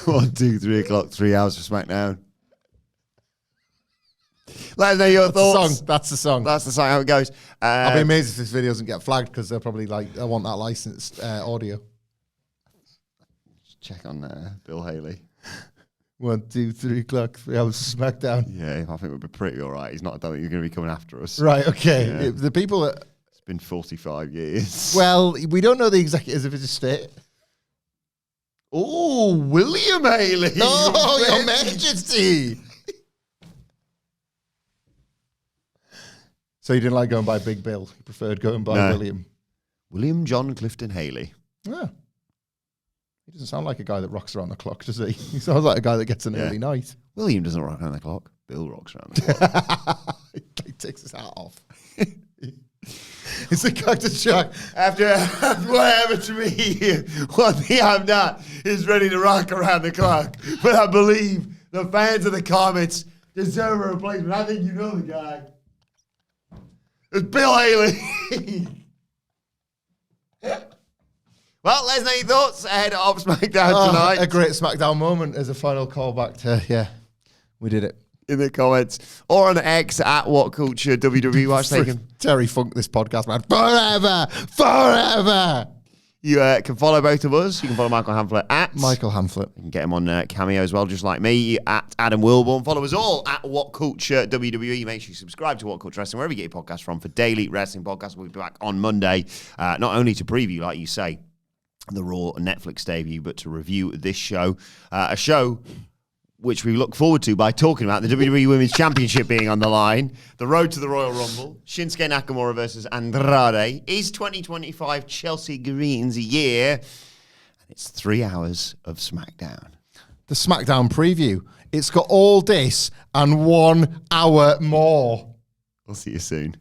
Speaker 1: 1, 2, 3 o'clock, 3 hours for SmackDown. Let us know your thoughts.
Speaker 2: That's the song.
Speaker 1: That's the song, how it goes.
Speaker 2: I'll be amazed if this video doesn't get flagged because they're probably like, I want that licensed audio.
Speaker 1: Check on Bill Haley.
Speaker 2: 1, 2, 3 o'clock, 3 hours of SmackDown.
Speaker 1: Yeah, I think we'll be pretty all right. I don't think he's going to be coming after us.
Speaker 2: Right, okay.
Speaker 1: Yeah.
Speaker 2: The people that...
Speaker 1: It's been 45 years.
Speaker 2: Well, we don't know the executives of his estate.
Speaker 1: Oh, William Haley.
Speaker 2: Oh, Your Majesty. So you didn't like going by Big Bill. You preferred going by William.
Speaker 1: William John Clifton Haley.
Speaker 2: Yeah. He doesn't sound like a guy that rocks around the clock, does he? He sounds like a guy that gets an early night.
Speaker 1: William doesn't rock around the clock. Bill rocks around the clock.
Speaker 2: He takes his hat off. It's a cactus shark.
Speaker 1: After what happened to me, one thing I'm not is ready to rock around the clock. But I believe the fans of the comments deserve a replacement. I think you know the guy. It's Bill Haley. Well, let us know your thoughts ahead of SmackDown tonight.
Speaker 2: A great SmackDown moment as a final callback to, we did it.
Speaker 1: In the comments or on X at WhatCulture WWE. Watch taken.
Speaker 2: Terry Funk this podcast, man. Forever.
Speaker 1: You can follow both of us. You can follow Michael Hamflett at
Speaker 2: Michael Hamflett.
Speaker 1: You can get him on Cameo as well, just like me, at Adam Wilbourn. Follow us all at WhatCulture WWE. Make sure you subscribe to WhatCulture Wrestling, wherever you get your podcasts from, for daily wrestling podcasts. We'll be back on Monday, not only to preview, like you say, the Raw Netflix debut, but to review this show. A show which we look forward to by talking about the WWE Women's Championship being on the line, the road to the Royal Rumble, Shinsuke Nakamura versus Andrade. Is 2025 Chelsea Green's year? And it's 3 hours of SmackDown.
Speaker 2: The SmackDown preview. It's got all this and 1 hour more.
Speaker 1: We'll see you soon.